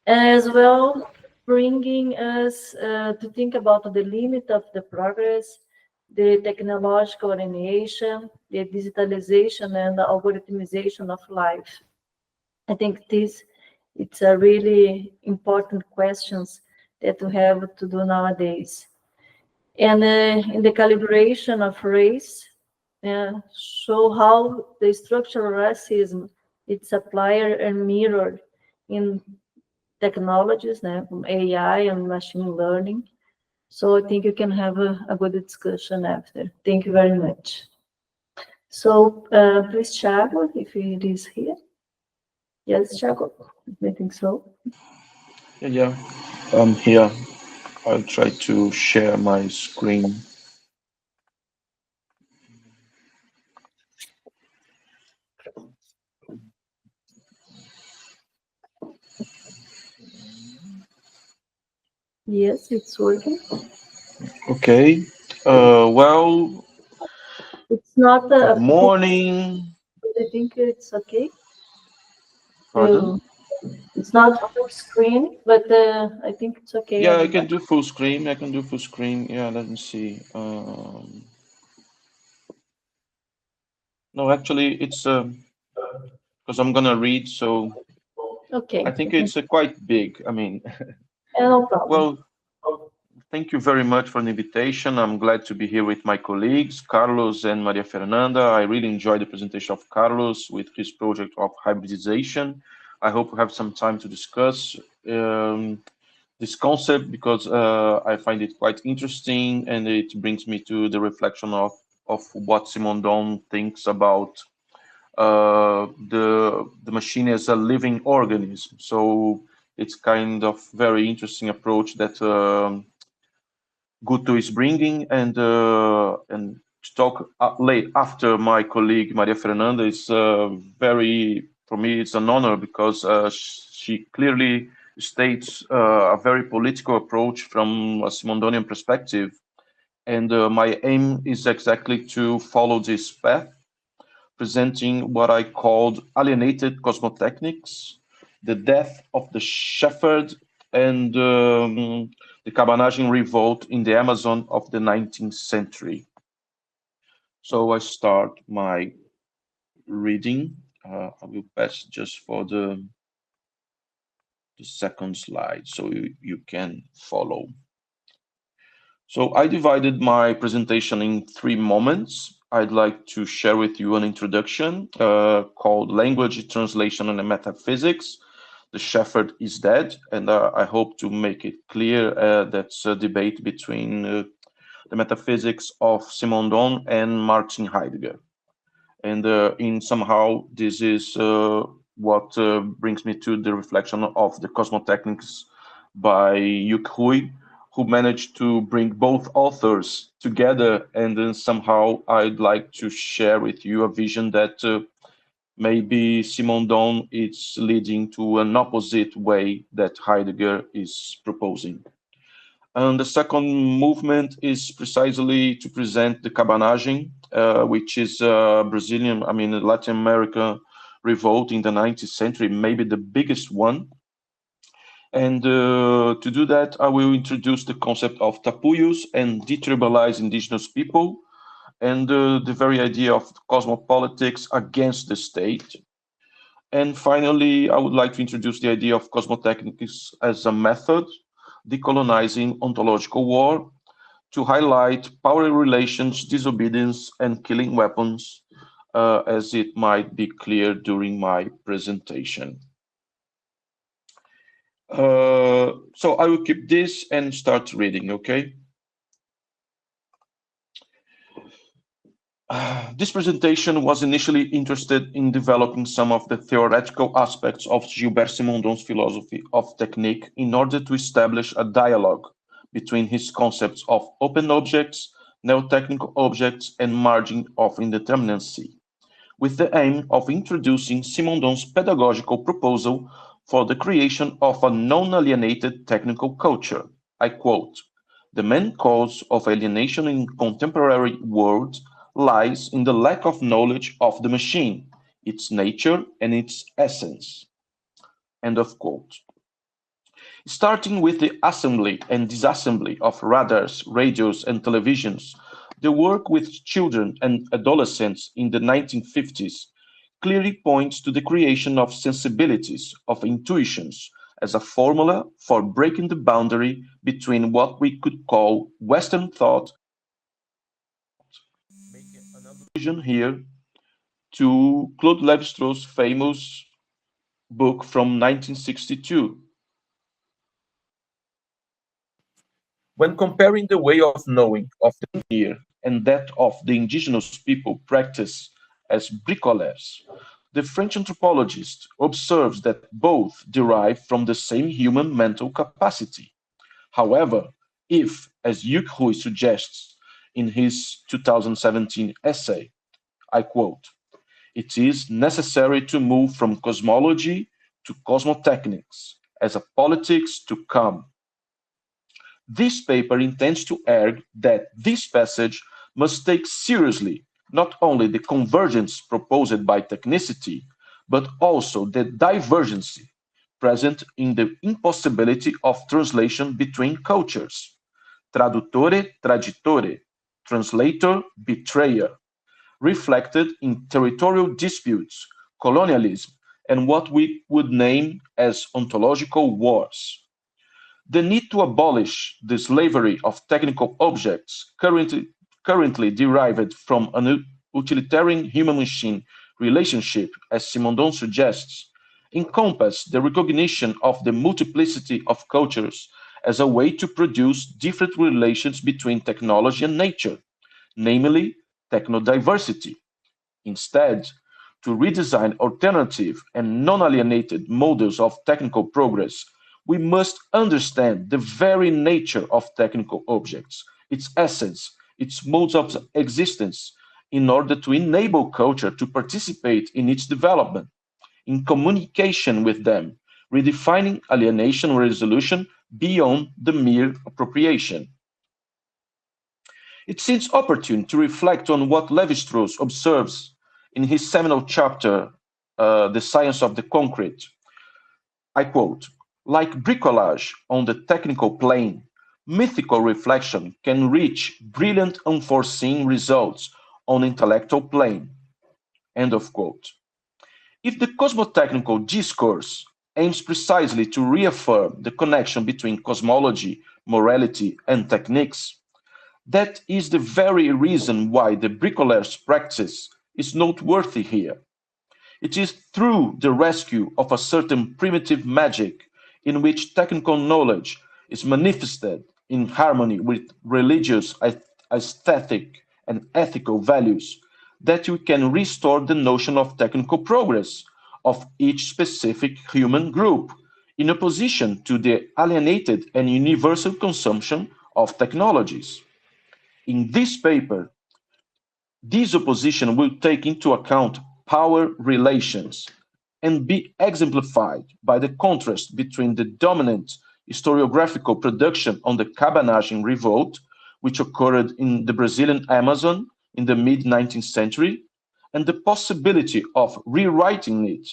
as well bringing us to think about the limit of the progress, the technological alienation, the digitalization, and the algorithmization of life. I think it's a really important questions that we have to do nowadays. And in the calibration of race, show how the structural racism it's applied and mirrored in technologies, from AI and machine learning. So I think you can have a good discussion after. Thank you very much. So please, Thiago, if it is here. Yes, Thiago, I think so. Yeah, I'm here. I'll try to share my screen. Yes, it's working. Okay. Well, it's not good morning. I think it's okay. Pardon? It's not full screen, but I think it's okay. Yeah, I can do full screen. Yeah, let me see. No, actually, it's because I'm gonna read, so okay. I think it's quite big. I mean, no problem. Well, thank you very much for the invitation. I'm glad to be here with my colleagues, Carlos and Maria Fernanda. I really enjoyed the presentation of Carlos with his project of hybridization. I hope we have some time to discuss this concept because I find it quite interesting and it brings me to the reflection of what Simondon thinks about the machine as a living organism. So it's kind of very interesting approach that Guto is bringing, and to talk late after my colleague Maria Fernanda is very, for me, it's an honor because she clearly states a very political approach from a Simondonian perspective, and my aim is exactly to follow this path, presenting what I called alienated cosmotechnics, the death of the shepherd, and the Cabanagem revolt in the Amazon of the 19th century. So I start my reading. I will pass just for the second slide so you can follow. So I divided my presentation in 3 moments. I'd like to share with you an introduction called Language Translation and Metaphysics. The shepherd is dead, and I hope to make it clear that's a debate between the metaphysics of Simondon and Martin Heidegger. And in somehow this is what brings me to the reflection of the cosmotechnics by Yukhoi, who managed to bring both authors together. And then somehow I'd like to share with you a vision that maybe Simondon is leading to an opposite way that Heidegger is proposing. And the second movement is precisely to present the cabanagem, which is Brazilian, Latin America revolt in the 19th century, maybe the biggest one. And to do that, I will introduce the concept of tapuyos and detribalized indigenous people, and the very idea of cosmopolitics against the state. And finally, I would like to introduce the idea of cosmotechnics as a method, decolonizing ontological war, to highlight power relations, disobedience, and killing weapons, as it might be clear during my presentation. So I will keep this and start reading, okay? This presentation was initially interested in developing some of the theoretical aspects of Gilbert Simondon's philosophy of technique in order to establish a dialogue between his concepts of open objects, neo-technical objects, and margin of indeterminacy, with the aim of introducing Simondon's pedagogical proposal for the creation of a non-alienated technical culture. I quote, "The main cause of alienation in contemporary world lies in the lack of knowledge of the machine, its nature and its essence." End of quote. Starting with the assembly and disassembly of radars, radios, and televisions, the work with children and adolescents in the 1950s clearly points to the creation of sensibilities, of intuitions, as a formula for breaking the boundary between what we could call Western thought. Making an allusion here to Claude Lévi-Strauss' famous book from 1962. When comparing the way of knowing of the engineer and that of the indigenous people practiced as bricoleurs, the French anthropologist observes that both derive from the same human mental capacity. However, if, as Yukhoi suggests in his 2017 essay, I quote, "It is necessary to move from cosmology to cosmotechnics as a politics to come." This paper intends to argue that this passage must take seriously not only the convergence proposed by technicity, but also the divergency present in the impossibility of translation between cultures. Traduttore, traditore, translator, betrayer, reflected in territorial disputes, colonialism, and what we would name as ontological wars. The need to abolish the slavery of technical objects currently derived from an utilitarian human-machine relationship, as Simondon suggests, encompass the recognition of the multiplicity of cultures as a way to produce different relations between technology and nature, namely technodiversity. Instead, to redesign alternative and non-alienated models of technical progress, we must understand the very nature of technical objects, its essence, its modes of existence, in order to enable culture to participate in its development, in communication with them, redefining alienation resolution beyond the mere appropriation. It seems opportune to reflect on what Lévi-Strauss observes in his seminal chapter, The Science of the Concrete. I quote, "Like bricolage on the technical plane, mythical reflection can reach brilliant unforeseen results on intellectual plane. End of quote. If the cosmotechnical discourse aims precisely to reaffirm the connection between cosmology, morality, and techniques, that is the very reason why the bricolaire's practice is noteworthy here. It is through the rescue of a certain primitive magic in which technical knowledge is manifested in harmony with religious, aesthetic, and ethical values that we can restore the notion of technical progress of each specific human group in opposition to the alienated and universal consumption of technologies. In this paper, this opposition will take into account power relations and be exemplified by the contrast between the dominant historiographical production on the Cabanagem Revolt, which occurred in the Brazilian Amazon in the mid-19th century, and the possibility of rewriting it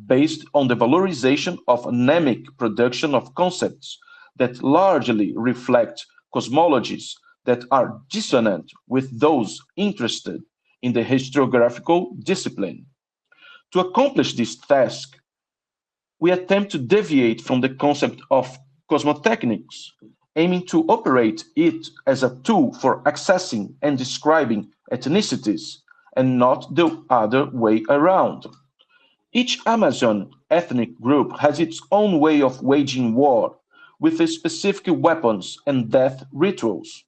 based on the valorization of anemic production of concepts that largely reflect cosmologies that are dissonant with those interested in the historiographical discipline. To accomplish this task, we attempt to deviate from the concept of cosmotechnics, aiming to operate it as a tool for accessing and describing ethnicities, and not the other way around. Each Amazon ethnic group has its own way of waging war, with its specific weapons and death rituals.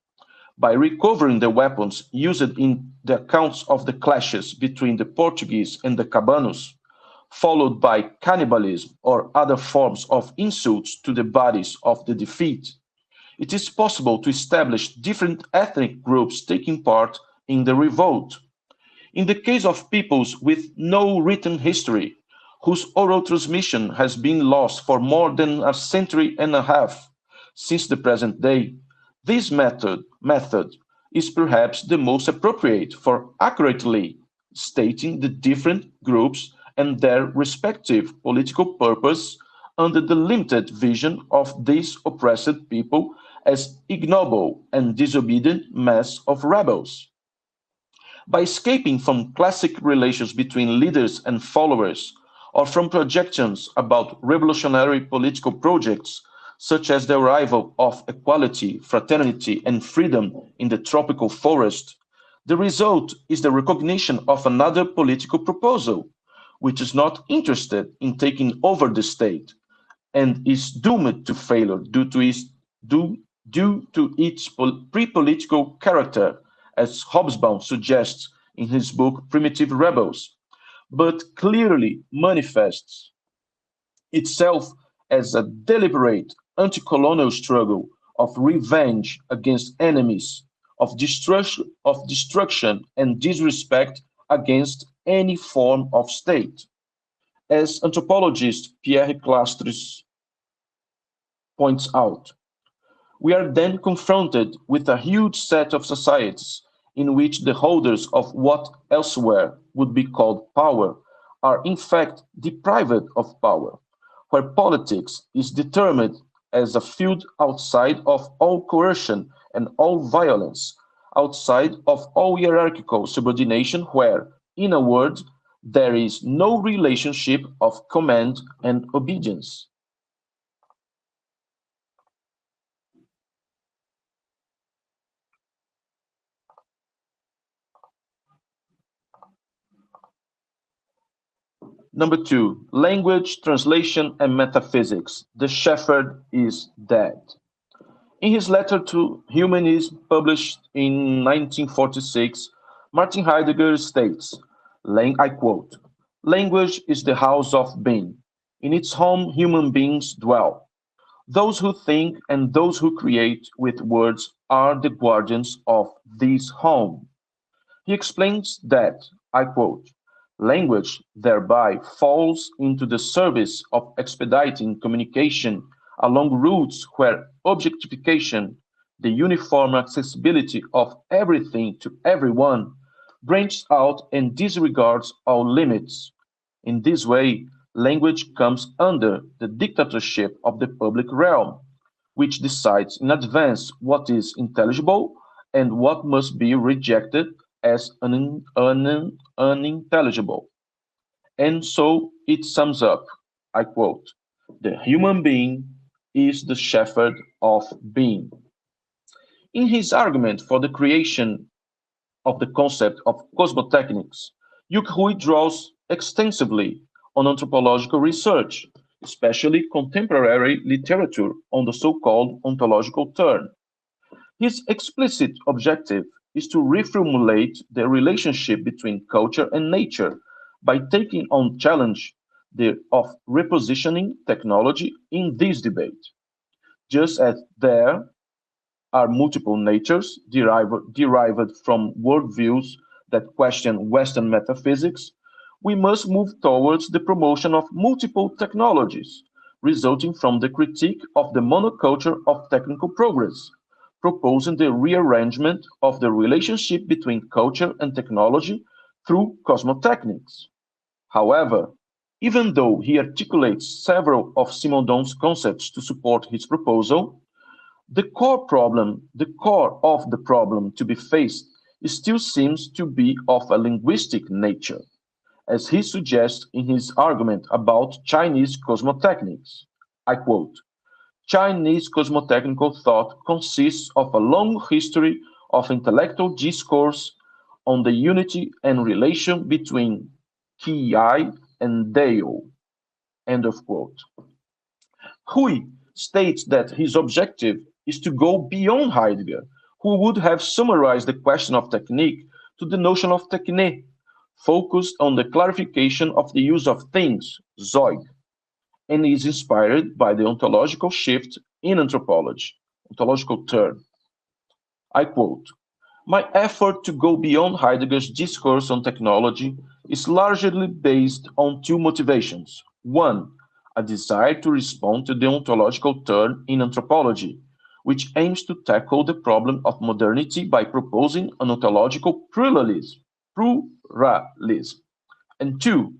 By recovering the weapons used in the accounts of the clashes between the Portuguese and the Cabanos, followed by cannibalism or other forms of insults to the bodies of the defeat, it is possible to establish different ethnic groups taking part in the revolt. In the case of peoples with no written history, whose oral transmission has been lost for more than a century and a half since the present day, this method is perhaps the most appropriate for accurately stating the different groups and their respective political purpose under the limited vision of these oppressed people as ignoble and disobedient mass of rebels. By escaping from classic relations between leaders and followers, or from projections about revolutionary political projects, such as the arrival of equality, fraternity, and freedom in the tropical forest, the result is the recognition of another political proposal, which is not interested in taking over the state and is doomed to failure due to its pre-political character, as Hobsbawm suggests in his book Primitive Rebels, but clearly manifests itself as a deliberate anti-colonial struggle of revenge against enemies, of destruction and disrespect against any form of state. As anthropologist Pierre Clastres points out, we are then confronted with a huge set of societies in which the holders of what elsewhere would be called power are in fact deprived of power, where politics is determined as a field outside of all coercion and all violence, outside of all hierarchical subordination, where, in a word, there is no relationship of command and obedience. Number 2, language, translation, and metaphysics. The shepherd is dead. In his letter to Humanism, published in 1946, Martin Heidegger states, I quote, "Language is the house of being. In its home, human beings dwell. Those who think and those who create with words are the guardians of this home." He explains that, I quote, "Language thereby falls into the service of expediting communication along routes where objectification, the uniform accessibility of everything to everyone, branches out and disregards all limits. In this way, language comes under the dictatorship of the public realm, which decides in advance what is intelligible and what must be rejected as unintelligible. And so it sums up, I quote, "The human being is the shepherd of being." In his argument for the creation of the concept of cosmotechnics, Hui draws extensively on anthropological research, especially contemporary literature on the so-called ontological turn. His explicit objective is to reformulate the relationship between culture and nature by taking on challenge of repositioning technology in this debate. Just as there are multiple natures derived from worldviews that question Western metaphysics, we must move towards the promotion of multiple technologies, resulting from the critique of the monoculture of technical progress, proposing the rearrangement of the relationship between culture and technology through cosmotechnics. However, even though he articulates several of Simondon's concepts to support his proposal, the core of the problem to be faced still seems to be of a linguistic nature, as he suggests in his argument about Chinese cosmotechnics. I quote, "Chinese cosmotechnical thought consists of a long history of intellectual discourse on the unity and relation between Ki and Dao." End of quote. Hui states that his objective is to go beyond Heidegger, who would have summarized the question of technique to the notion of techne, focused on the clarification of the use of things, Zeug, and is inspired by the ontological shift in anthropology, ontological turn. I quote, "My effort to go beyond Heidegger's discourse on technology is largely based on two motivations. One, a desire to respond to the ontological turn in anthropology, which aims to tackle the problem of modernity by proposing an ontological pluralism. And two,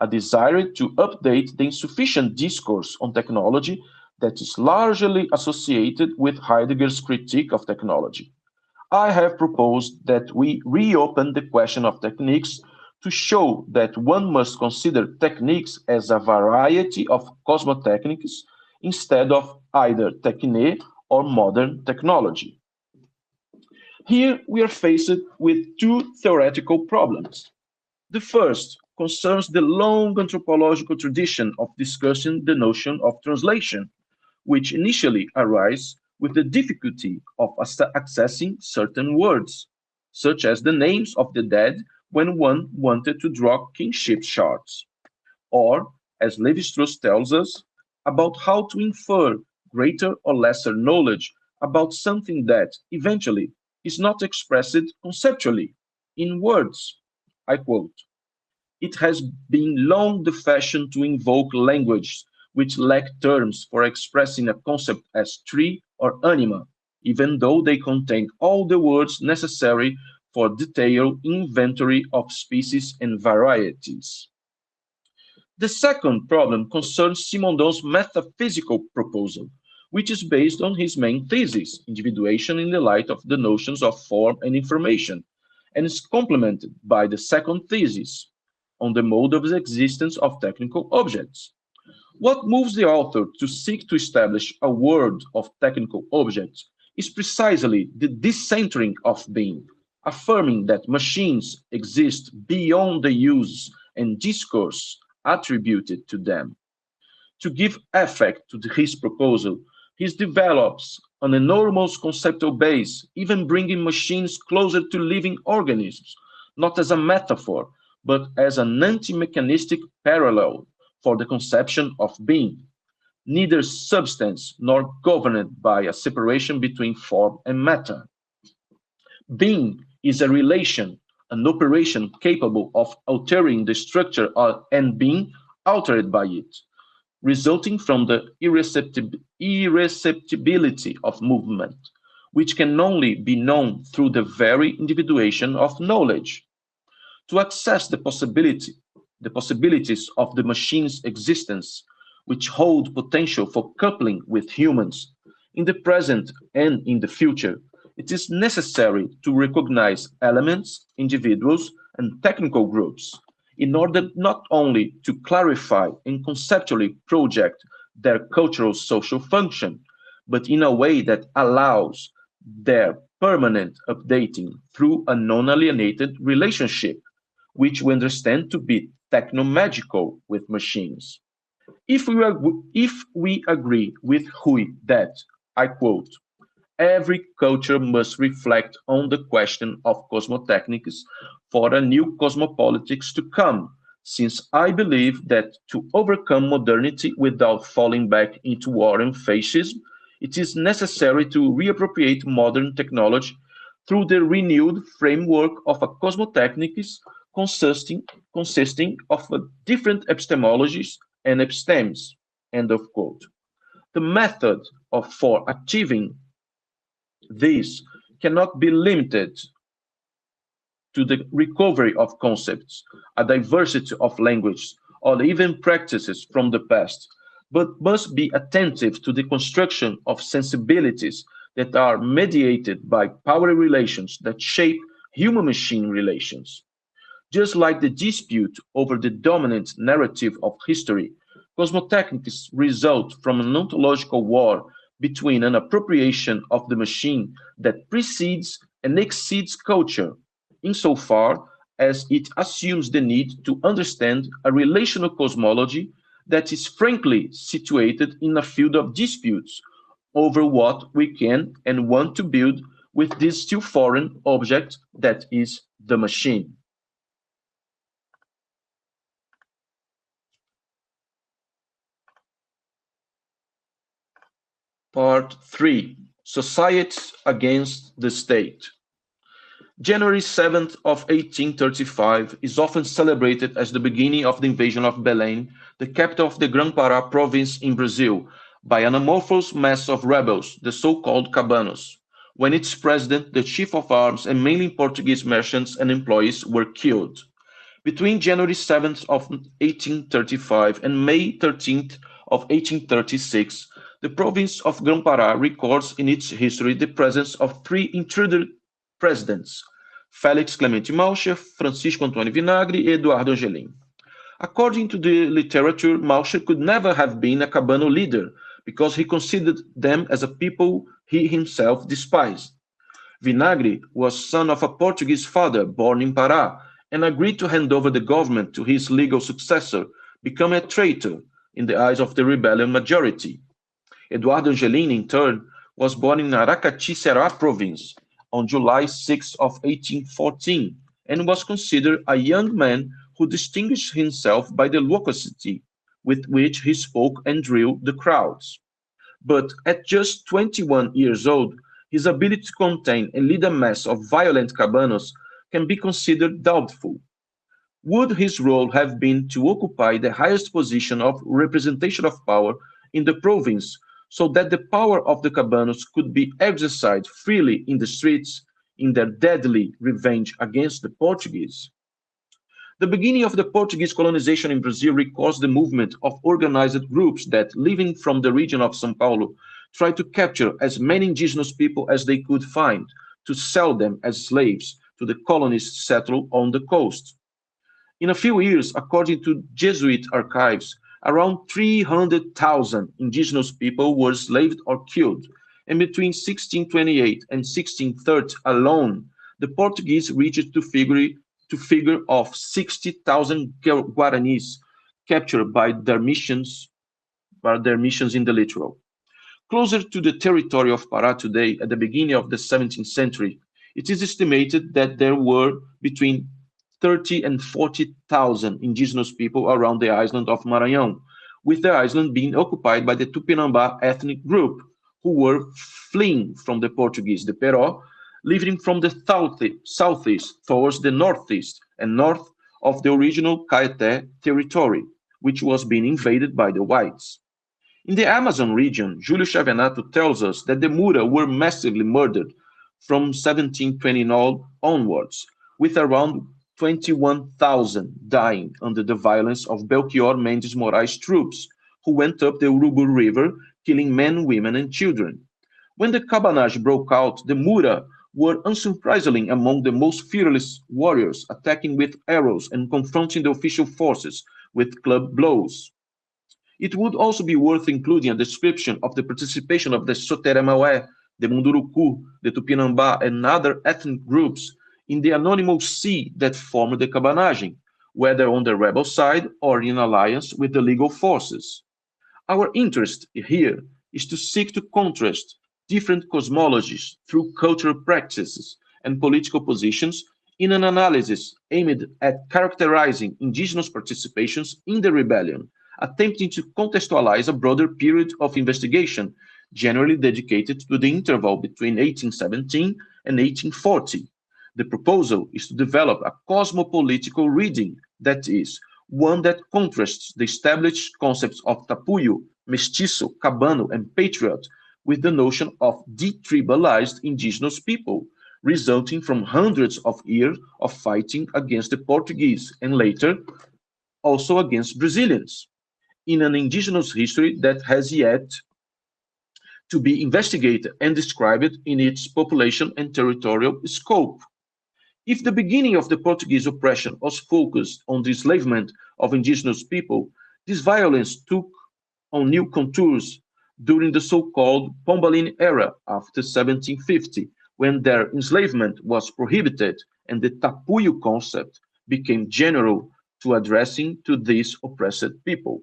a desire to update the insufficient discourse on technology that is largely associated with Heidegger's critique of technology. I have proposed that we reopen the question of techniques to show that one must consider techniques as a variety of cosmotechnics instead of either techne or modern technology." Here we are faced with two theoretical problems. The first concerns the long anthropological tradition of discussing the notion of translation, which initially arose with the difficulty of accessing certain words, such as the names of the dead when one wanted to draw kinship charts, or, as Lévi-Strauss tells us, about how to infer greater or lesser knowledge about something that, eventually, is not expressed conceptually, in words. I quote, "It has been long the fashion to invoke language which lack terms for expressing a concept as tree or anima, even though they contain all the words necessary for detailed inventory of species and varieties." The second problem concerns Simondon's metaphysical proposal, which is based on his main thesis, individuation in the light of the notions of form and information, and is complemented by the second thesis, on the mode of the existence of technical objects. What moves the author to seek to establish a world of technical objects is precisely the decentering of being, affirming that machines exist beyond the use and discourse attributed to them. To give effect to his proposal, he develops an enormous conceptual base, even bringing machines closer to living organisms, not as a metaphor, but as an anti-mechanistic parallel for the conception of being, neither substance nor governed by a separation between form and matter. Being is a relation, an operation capable of altering the structure and being altered by it, resulting from the irreceptibility of movement, which can only be known through the very individuation of knowledge. To access the possibilities of the machine's existence, which hold potential for coupling with humans, in the present and in the future, it is necessary to recognize elements, individuals, and technical groups in order not only to clarify and conceptually project their cultural social function, but in a way that allows their permanent updating through a non-alienated relationship, which we understand to be techno-magical with machines. If we agree with Rui that, I quote, every culture must reflect on the question of cosmotechnics for a new cosmopolitics to come, since I believe that to overcome modernity without falling back into war and fascism, it is necessary to reappropriate modern technology through the renewed framework of a cosmotechnics consisting of different epistemologies and epistemes. End of quote. The method for achieving this cannot be limited to the recovery of concepts, a diversity of languages, or even practices from the past, but must be attentive to the construction of sensibilities that are mediated by power relations that shape human-machine relations. Just like the dispute over the dominant narrative of history, cosmotechnics result from an ontological war between an appropriation of the machine that precedes and exceeds culture, insofar as it assumes the need to understand a relational cosmology that is frankly situated in a field of disputes over what we can and want to build with this still foreign object that is the machine. Part 3. Society against the State. January 7th of 1835 is often celebrated as the beginning of the invasion of Belém, the capital of the Grã-Pará province in Brazil, by an amorphous mass of rebels, the so-called Cabanos, when its president, the chief of arms, and mainly Portuguese merchants and employees were killed. Between January 7th of 1835 and May 13th of 1836, the province of Grã-Pará records in its history the presence of three intruder presidents, Félix Clemente Maucher, Francisco Antônio Vinagre, and Eduardo Angelim. According to the literature, Maucher could never have been a Cabano leader because he considered them as a people he himself despised. Vinagre was son of a Portuguese father born in Pará and agreed to hand over the government to his legal successor, becoming a traitor in the eyes of the rebellion majority. Eduardo Angelim, in turn, was born in Aracati, Ceará province on July 6 of 1814 and was considered a young man who distinguished himself by the loquacity with which he spoke and drilled the crowds. But at just 21 years old, his ability to contain and lead a mass of violent Cabanos can be considered doubtful. Would his role have been to occupy the highest position of representation of power in the province so that the power of the Cabanos could be exercised freely in the streets in their deadly revenge against the Portuguese? The beginning of the Portuguese colonization in Brazil records the movement of organized groups that, living from the region of São Paulo, tried to capture as many indigenous people as they could find, to sell them as slaves to the colonists settled on the coast. In a few years, according to Jesuit archives, around 300,000 indigenous people were enslaved or killed, and between 1628 and 1630 alone, the Portuguese reached to figure of 60,000 Guaranis captured by their missions in the littoral. Closer to the territory of Pará today, at the beginning of the 17th century, it is estimated that there were between 30 and 40,000 indigenous people around the island of Maranhão, with the island being occupied by the Tupinambá ethnic group, who were fleeing from the Portuguese, the Peró, living from the southeast towards the northeast and north of the original Caeté territory, which was being invaded by the whites. In the Amazon region, Júlio Chavenato tells us that the Mura were massively murdered from 1729 onwards, with around 21,000 dying under the violence of Belchior Mendes Moraes' troops, who went up the Urubu River, killing men, women, and children. When the cabanage broke out, the Mura were unsurprisingly among the most fearless warriors, attacking with arrows and confronting the official forces with club blows. It would also be worth including a description of the participation of the Soteremawe, the Munduruku, the Tupinambá, and other ethnic groups in the anonymous sea that formed the cabanagem, whether on the rebel side or in alliance with the legal forces. Our interest here is to seek to contrast different cosmologies through cultural practices and political positions in an analysis aimed at characterizing indigenous participations in the rebellion, attempting to contextualize a broader period of investigation, generally dedicated to the interval between 1817 and 1840. The proposal is to develop a cosmopolitical reading, that is, one that contrasts the established concepts of tapuyo, mestiço, cabano, and patriot with the notion of detribalized indigenous people, resulting from hundreds of years of fighting against the Portuguese and later also against Brazilians, in an indigenous history that has yet to be investigated and described in its population and territorial scope. If the beginning of the Portuguese oppression was focused on the enslavement of indigenous people, this violence took on new contours during the so-called Pombaline era after 1750, when their enslavement was prohibited and the tapuyo concept became general to addressing to these oppressed people.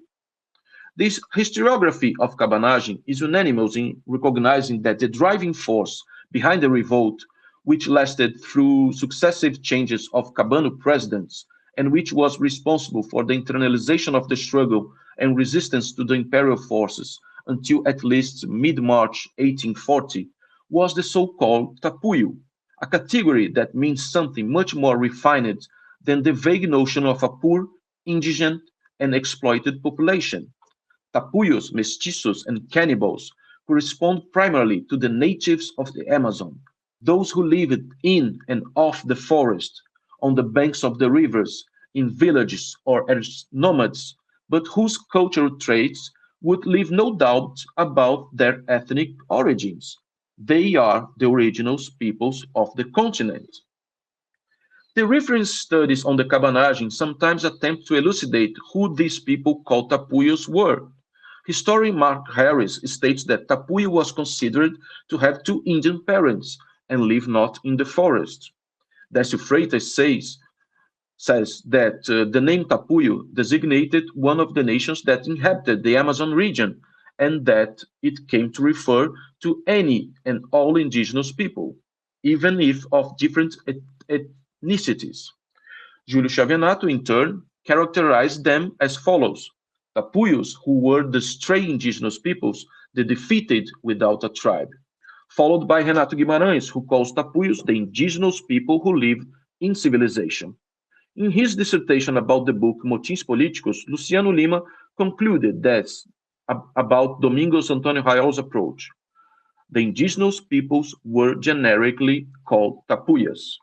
This historiography of cabanagem is unanimous in recognizing that the driving force behind the revolt, which lasted through successive changes of Cabano presidents, and which was responsible for the internalization of the struggle and resistance to the imperial forces until at least mid-March 1840, was the so-called tapuyo, a category that means something much more refined than the vague notion of a poor, indigent, and exploited population. Tapuyos, mestizos, and cannibals correspond primarily to the natives of the Amazon, those who lived in and off the forest, on the banks of the rivers, in villages or as nomads, but whose cultural traits would leave no doubt about their ethnic origins. They are the original peoples of the continent. The reference studies on the cabanagem sometimes attempt to elucidate who these people called Tapuyos were. Historian Mark Harris states that Tapuyo was considered to have two Indian parents and live not in the forest. Décio Freitas says that the name Tapuyo designated one of the nations that inhabited the Amazon region, and that it came to refer to any and all indigenous people, even if of different ethnicities. Júlio Xavenato, in turn, characterized them as follows: Tapuyos, who were the stray indigenous peoples, the defeated without a tribe, followed by Renato Guimarães, who calls Tapuyos the indigenous people who live in civilization. In his dissertation about the book Motins Políticos, Luciano Lima concluded that about Domingos Antônio Raiol's approach, the indigenous peoples were generically called Tapuyas.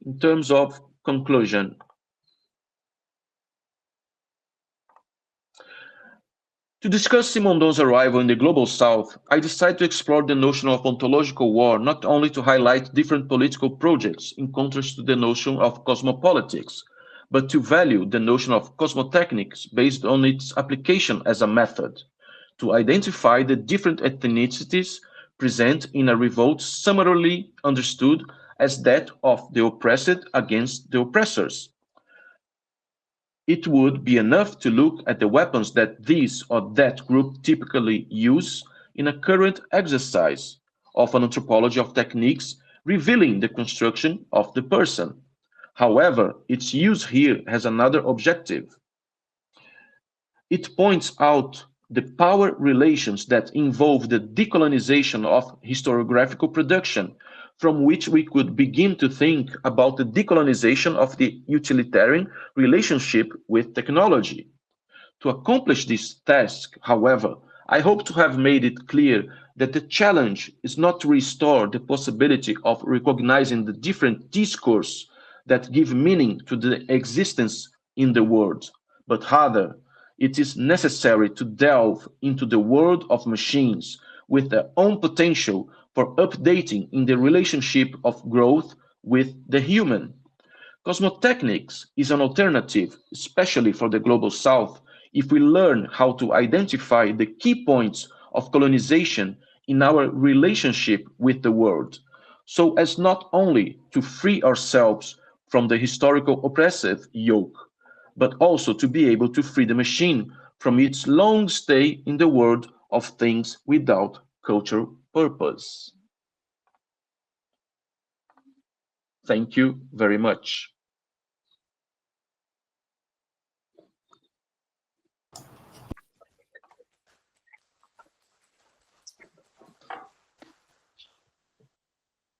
In terms of conclusion, to discuss Simondon's arrival in the Global South, I decided to explore the notion of ontological war, not only to highlight different political projects in contrast to the notion of cosmopolitics, but to value the notion of cosmotechnics based on its application as a method, to identify the different ethnicities present in a revolt summarily understood as that of the oppressed against the oppressors. It would be enough to look at the weapons that this or that group typically use in a current exercise of an anthropology of techniques revealing the construction of the person. However, its use here has another objective. It points out the power relations that involve the decolonization of historiographical production, from which we could begin to think about the decolonization of the utilitarian relationship with technology. To accomplish this task, however, I hope to have made it clear that the challenge is not to restore the possibility of recognizing the different discourse that give meaning to the existence in the world, but rather it is necessary to delve into the world of machines with their own potential for updating in the relationship of growth with the human. Cosmotechnics is an alternative, especially for the Global South, if we learn how to identify the key points of colonization in our relationship with the world, so as not only to free ourselves from the historical oppressive yoke, but also to be able to free the machine from its long stay in the world of things without cultural purpose. Thank you very much.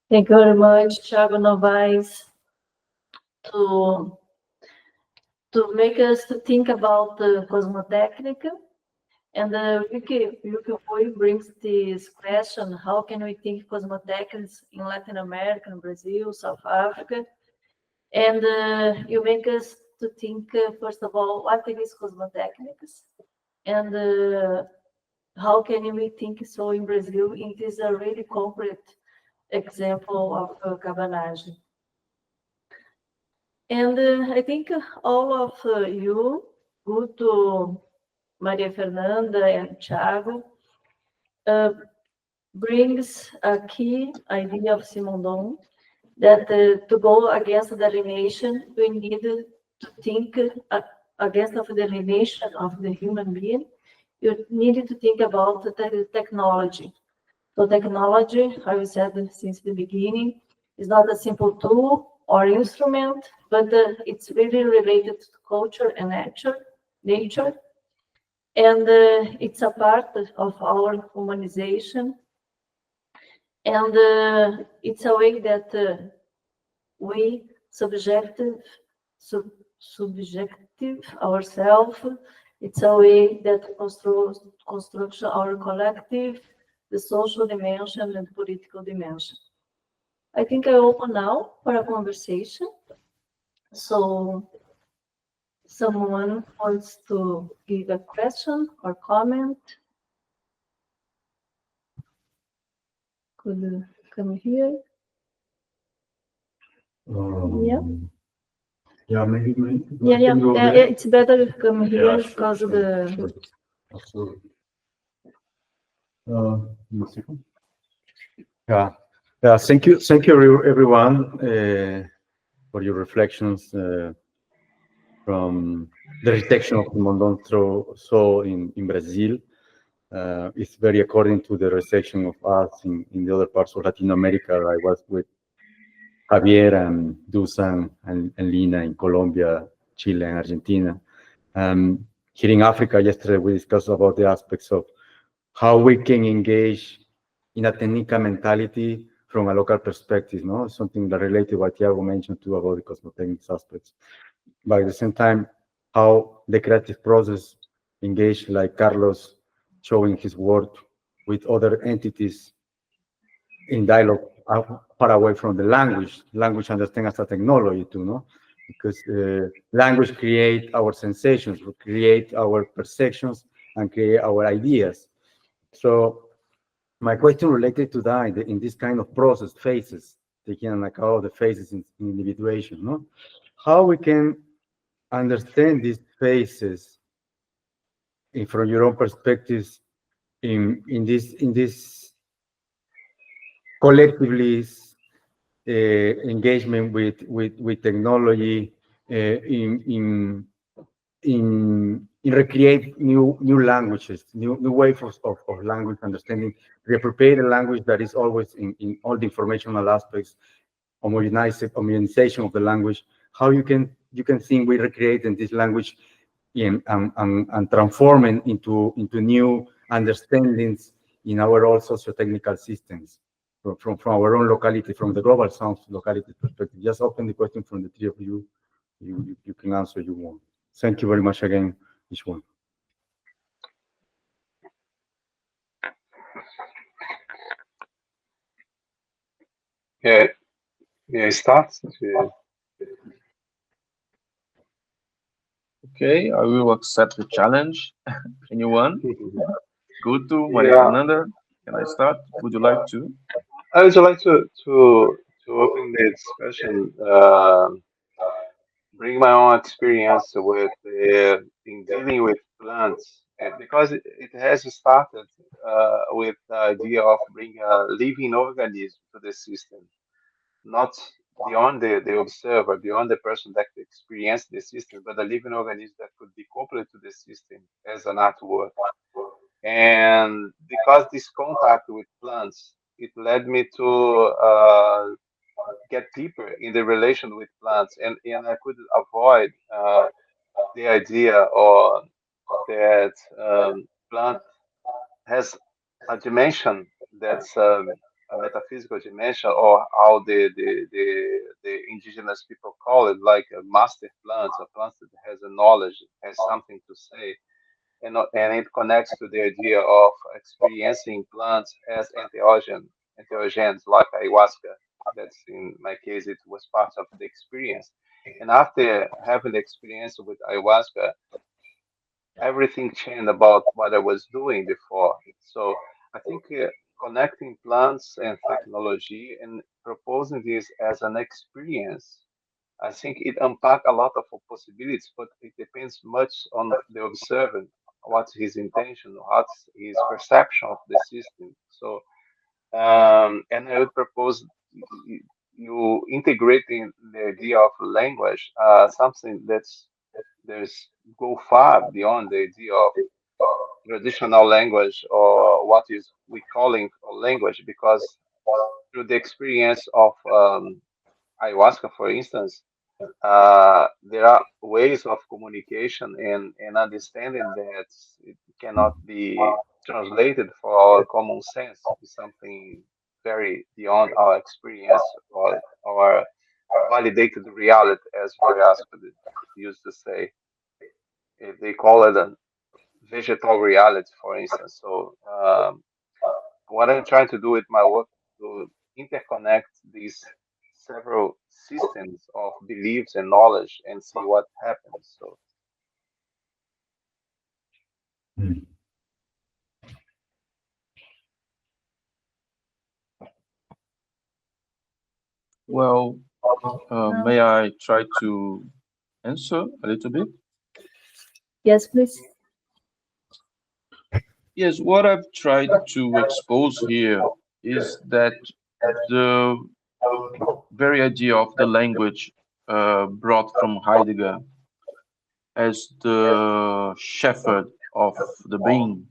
Thank you very much, Thiago Novaes, to make us to think about the Cosmotechnica. And Yuki Rui brings this question: how can we think cosmotechnics in Latin America, Brazil, South Africa? And you make us to think, first of all, what is cosmotechnics? And how can we think so in Brazil? It is a really concrete example of cabanagem. And I think all of you, Guto, Maria Fernanda, and Thiago, brings a key idea of Simondon that to go against the alienation, we need to think against the alienation of the human being. You need to think about the technology. So technology, how we said since the beginning, is not a simple tool or instrument, but it's really related to culture and nature. And it's a part of our humanization. And it's a way that we subjective ourselves. It's a way that constructs our collective, the social dimension and political dimension. I think I open now for a conversation. So someone wants to give a question or comment? Could come here. Yeah. Yeah, maybe. Yeah, it's better to come here because of the. Absolutely. One second. Yeah. Thank you, everyone, for your reflections from the rejection of Simondon so in Brazil. It's very according to the reception of us in the other parts of Latin America. I was with Javier and Dusan and Lina in Colombia, Chile, and Argentina. Here in Africa, yesterday we discussed about the aspects of how we can engage in a technical mentality from a local perspective, no? Something that related to what Thiago mentioned too about the cosmotechnics aspects. But at the same time, how the creative process engaged, like Carlos showing his work with other entities in dialogue far away from the language. Language understand as a technology too, no? Because language create our sensations, create our perceptions, and create our ideas. So my question related to that in this kind of process, phases, taking an account of the phases in individuation, no? How we can understand these phases from your own perspectives in this collectively engagement with technology in recreate new languages, new ways of language understanding, reappropriate a language that is always in all the informational aspects, homogenization of the language. How you can think we recreate in this language and transforming into new understandings in our all socio-technical systems from our own locality, from the global south locality perspective. Just open the question from the three of you. You can answer you want. Thank you very much again, each one. Yeah, start. Okay, I will accept the challenge. Anyone? Guto, Maria Fernanda, can I start? Would you like to? I would like to open the discussion, bring my own experience with in dealing with plants, because it has started with the idea of bringing a living organism to the system, not beyond the observer, beyond the person that experienced the system, but a living organism that could be coupled to the system as an artwork. And because this contact with plants, it led me to get deeper in the relation with plants, and I could avoid the idea or that plant has a dimension that's a metaphysical dimension, or how the indigenous people call it, like a master plant, a plant that has a knowledge, has something to say, and it connects to the idea of experiencing plants as entheogens, like ayahuasca. That's in my case, it was part of the experience. And after having the experience with ayahuasca, everything changed about what I was doing before. So I think connecting plants and technology and proposing this as an experience, I think it unpack a lot of possibilities, but it depends much on the observant, what's his intention, what's his perception of the system. So, and I would propose you integrating the idea of language, something there's go far beyond the idea of traditional language, or what is we calling language, because through the experience of ayahuasca, for instance, there are ways of communication and understanding that it cannot be translated for our common sense. It's something very beyond our experience or our validated reality, as Oriasco used to say. If they call it a vegetal reality, for instance. So, what I'm trying to do with my work to interconnect these several systems of beliefs and knowledge and see what happens. So, Mm. Well, may I try to answer a little bit? Yes, please. Yes, what I've tried to expose here is that the very idea of the language brought from Heidegger as the shepherd of the being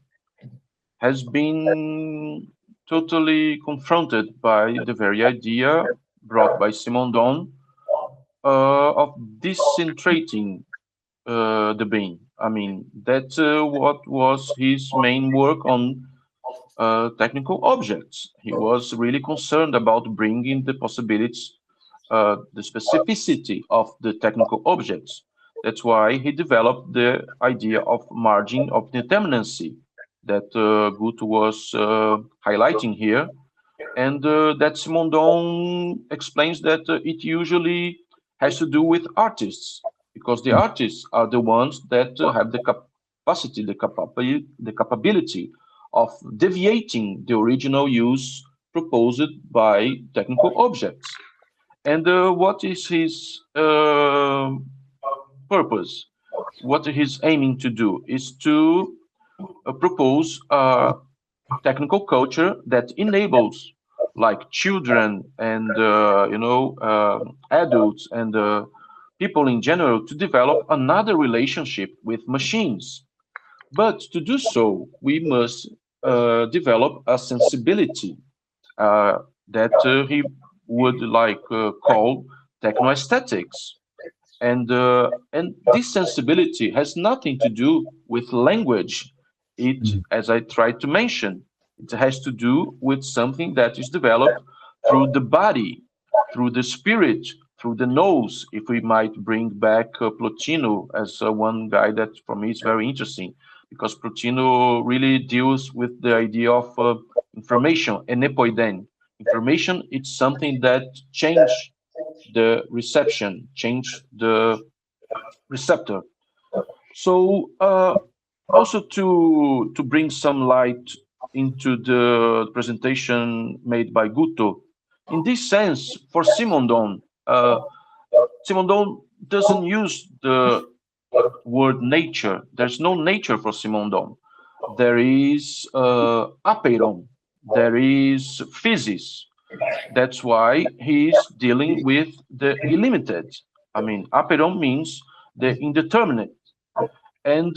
has been totally confronted by the very idea brought by Simondon of disintegrating the being. I mean, that's what was his main work on technical objects. He was really concerned about bringing the possibilities, the specificity of the technical objects. That's why he developed the idea of margin of determinacy that Guto was highlighting here, and that Simondon explains that it usually has to do with artists, because the artists are the ones that have the capacity, the capability of deviating the original use proposed by technical objects. And what is his purpose? What he's aiming to do is to propose a technical culture that enables, like children and adults and people in general, to develop another relationship with machines. But to do so, we must develop a sensibility that he would like call technoaesthetics. And this sensibility has nothing to do with language. It, Mm. as I tried to mention, it has to do with something that is developed through the body, through the spirit, through the nose. If we might bring back Plotino as one guy that for me is very interesting, because Plotino really deals with the idea of information, enepoiden. Information, it's something that change the reception, change the receptor. So also to bring some light into the presentation made by Guto, in this sense, for Simondon, Simondon doesn't use the word nature. There's no nature for Simondon. There is apeiron. There is physis. That's why he's dealing with the illimited. I mean, apeiron means the indeterminate. And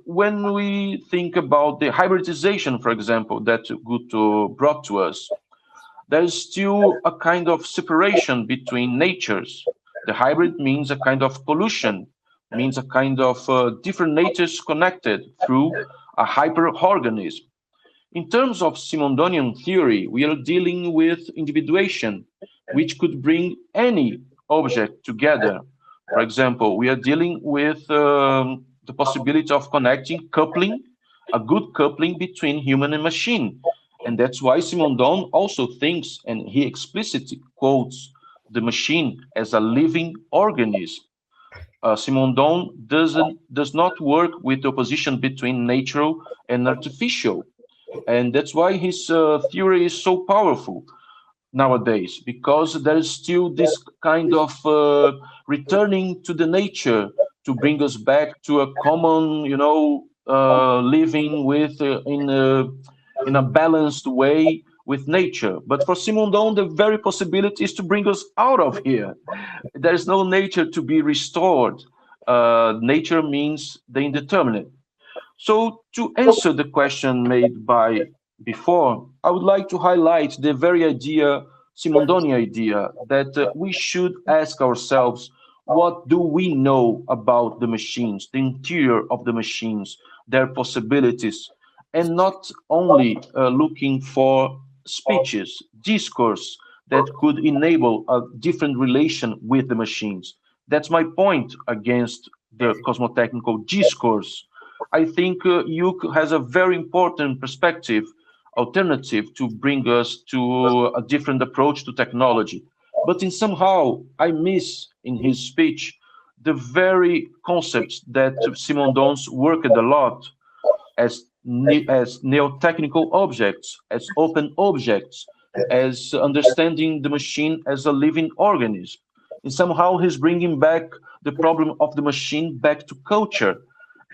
when we think about the hybridization, for example, that Guto brought to us, there is still a kind of separation between natures. The hybrid means a kind of pollution, means a kind of different natures connected through a hyperorganism. In terms of Simondonian theory, we are dealing with individuation, which could bring any object together. For example, we are dealing with the possibility of connecting, coupling, a good coupling between human and machine. And that's why Simondon also thinks, and he explicitly quotes the machine as a living organism. Simondon does not work with the opposition between natural and artificial. And that's why his theory is so powerful nowadays, because there is still this kind of returning to the nature to bring us back to a common, living with in a balanced way with nature. But for Simondon, the very possibility is to bring us out of here. There is no nature to be restored. Nature means the indeterminate. So to answer the question made by before, I would like to highlight the very idea, Simondonian idea, that we should ask ourselves, what do we know about the machines, the interior of the machines, their possibilities, and not only looking for speeches, discourse that could enable a different relation with the machines. That's my point against the cosmotechnical discourse. I think Yuke has a very important perspective, alternative to bring us to a different approach to technology. But in somehow, I miss in his speech the very concepts that Simondon's worked a lot as neo-technical objects, as open objects, as understanding the machine as a living organism. And somehow he's bringing back the problem of the machine back to culture.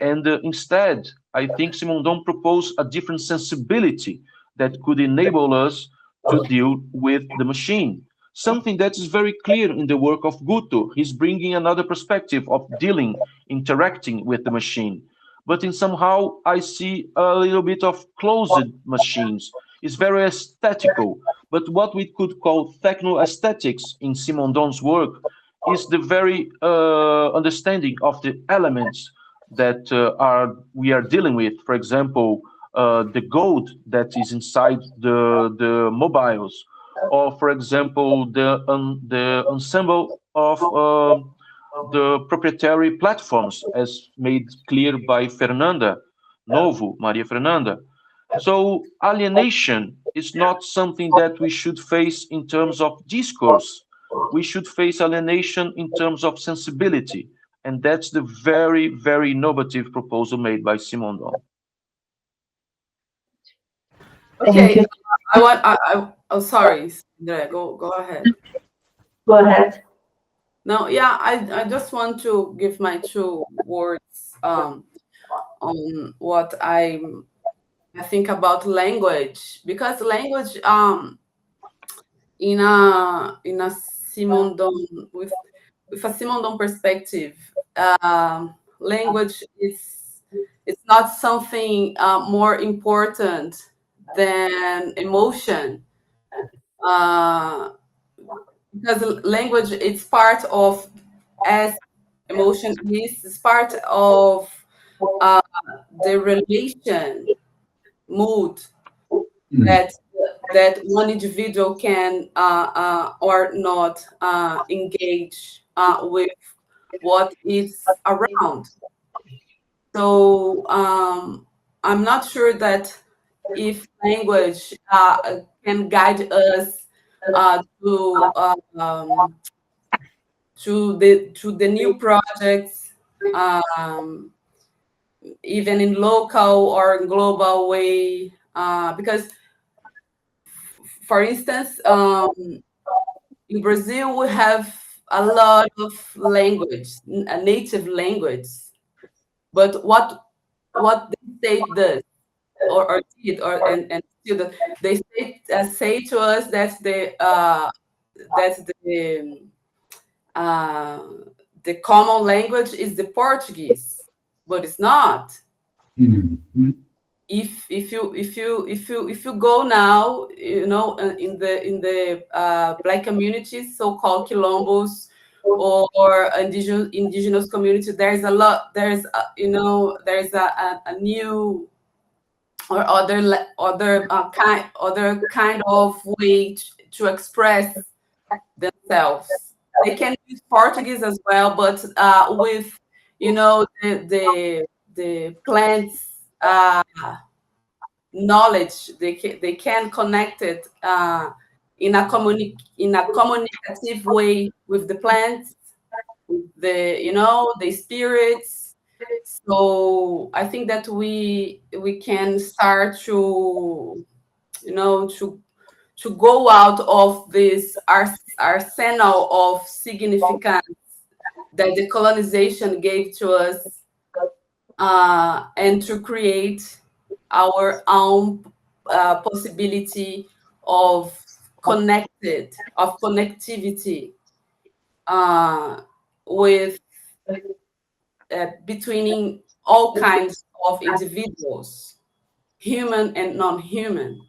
And instead, I think Simondon proposed a different sensibility that could enable us to deal with the machine. Something that is very clear in the work of Guto. He's bringing another perspective of dealing, interacting with the machine. But in somehow, I see a little bit of closed machines. It's very aesthetical. But what we could call techno-aesthetics in Simondon's work is the very understanding of the elements that we are dealing with. For example, the gold that is inside the mobiles, or for example, the ensemble of the proprietary platforms, as made clear by Fernanda, Novo, Maria Fernanda. So alienation is not something that we should face in terms of discourse. We should face alienation in terms of sensibility. And that's the very, very innovative proposal made by Simondon. Okay, oh, sorry, Andrea, go ahead. Go ahead. No, yeah, I just want to give my 2 words on what I think about language, because language in a Simondon with a Simondon perspective, language is not something more important than emotion, because language is part of, as emotion is part of the relation mood that one individual can or not engage with what is around. So I'm not sure that if language can guide us to the new projects even in local or global way, because, for instance, in Brazil, we have a lot of language, a native language, but what the state does or did and still does, they say to us that the common language is the Portuguese, but it's not. If you go now, in the Black communities, so-called quilombos, or indigenous community, there's a new or other kind of way to express themselves. They can use Portuguese as well, but with the plants knowledge, they can connect it in a communicative way with the plants, with the spirits. So I think that we can start to go out of this arsenal of significance that the colonization gave to us, and to create our own possibility of connectivity with between all kinds of individuals, human and non-human.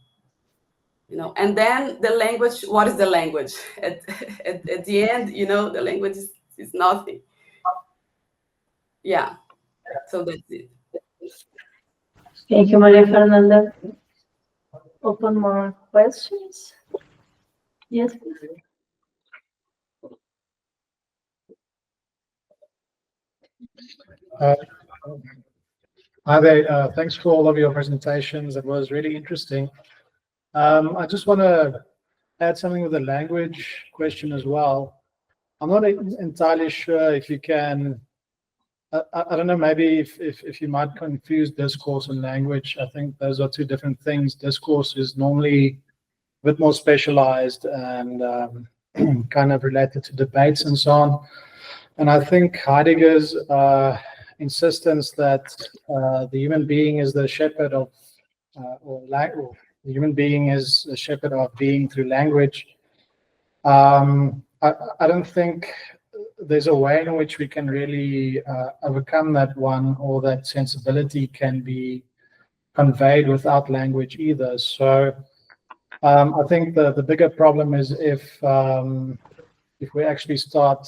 And then the language. What is the language? At the end, the language is nothing. Yeah. So that's it. Thank you, Maria Fernanda. Open more questions? Yes, please. Hi there. Thanks for all of your presentations. It was really interesting. I just want to add something with the language question as well. I'm not entirely sure if you can. I don't know. Maybe if you might confuse discourse and language. I think those are two different things. Discourse is normally a bit more specialized and kind of related to debates and so on. And I think Heidegger's insistence that the human being is the shepherd of, or the human being is the shepherd of being through language. I don't think there's a way in which we can really overcome that one, or that sensibility can be conveyed without language either. So I think the bigger problem is if we actually start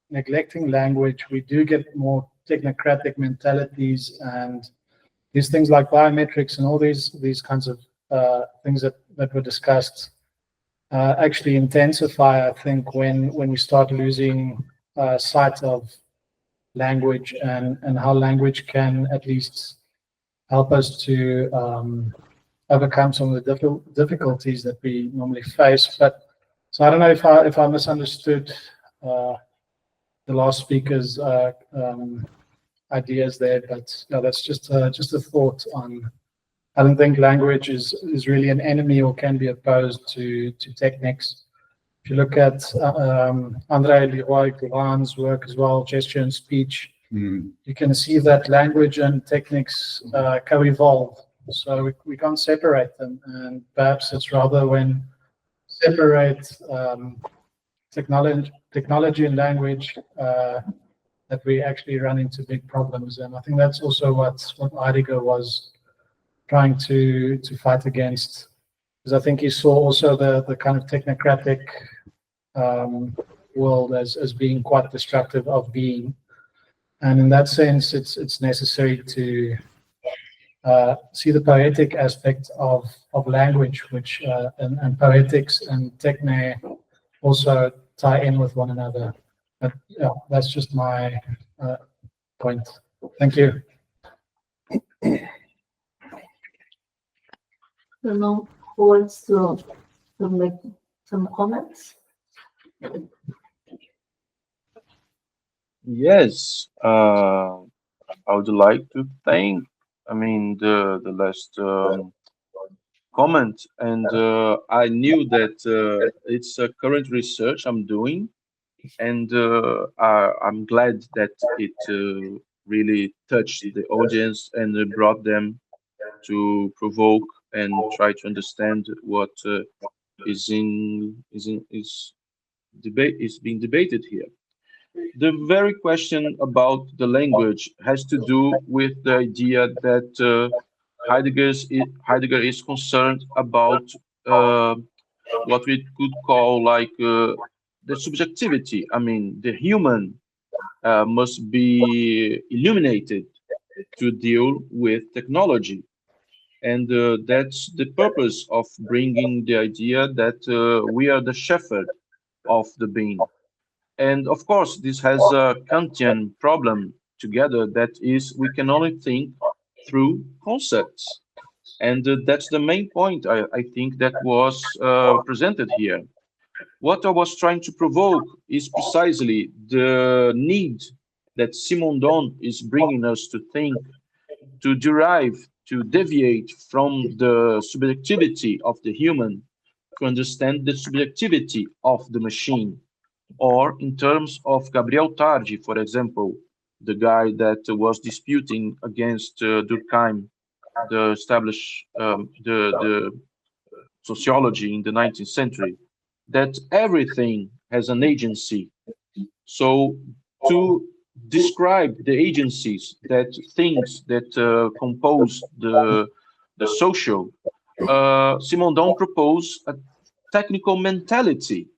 neglecting language, we do get more technocratic mentalities, and these things like biometrics and all these kinds of things that were discussed actually intensify, I think, when we start losing sight of language and how language can at least help us to overcome some of the difficulties that we normally face. But so I don't know if I misunderstood the last speaker's ideas there, but no, that's just a thought on. I don't think language is really an enemy or can be opposed to techniques. If you look at Andreia work as well, gesture and speech, you can see that language and techniques co-evolve. So we can't separate them, and perhaps it's rather when separate technology and language that we actually run into big problems. And I think that's also what Heidegger was trying to fight against, because I think he saw also the kind of technocratic world as being quite destructive of being. And in that sense, it's necessary to see the poetic aspect of language, which and poetics and techne also tie in with one another. But yeah, that's just my point. Thank you. I don't know who wants to make some comments. Yes, I would like to thank, the last comment, and I knew that it's a current research I'm doing, and I'm glad that it really touched the audience and brought them to provoke and try to understand what is debate is being debated here. The very question about the language has to do with the idea that Heidegger is concerned about uh, what we could call like the subjectivity. I mean, the human must be illuminated to deal with technology. And that's the purpose of bringing the idea that we are the shepherd of the being. And of course, this has a Kantian problem together, that is, we can only think through concepts. And that's the main point I think that was presented here. What I was trying to provoke is precisely the need that Simondon is bringing us to think, to derive, to deviate from the subjectivity of the human, to understand the subjectivity of the machine. Or in terms of Gabriel Tardi, for example, the guy that was disputing against Durkheim, the established the sociology in the 19th century, that everything has an agency. So to describe the agencies, that things that compose the social, Simondon proposed a technical mentality.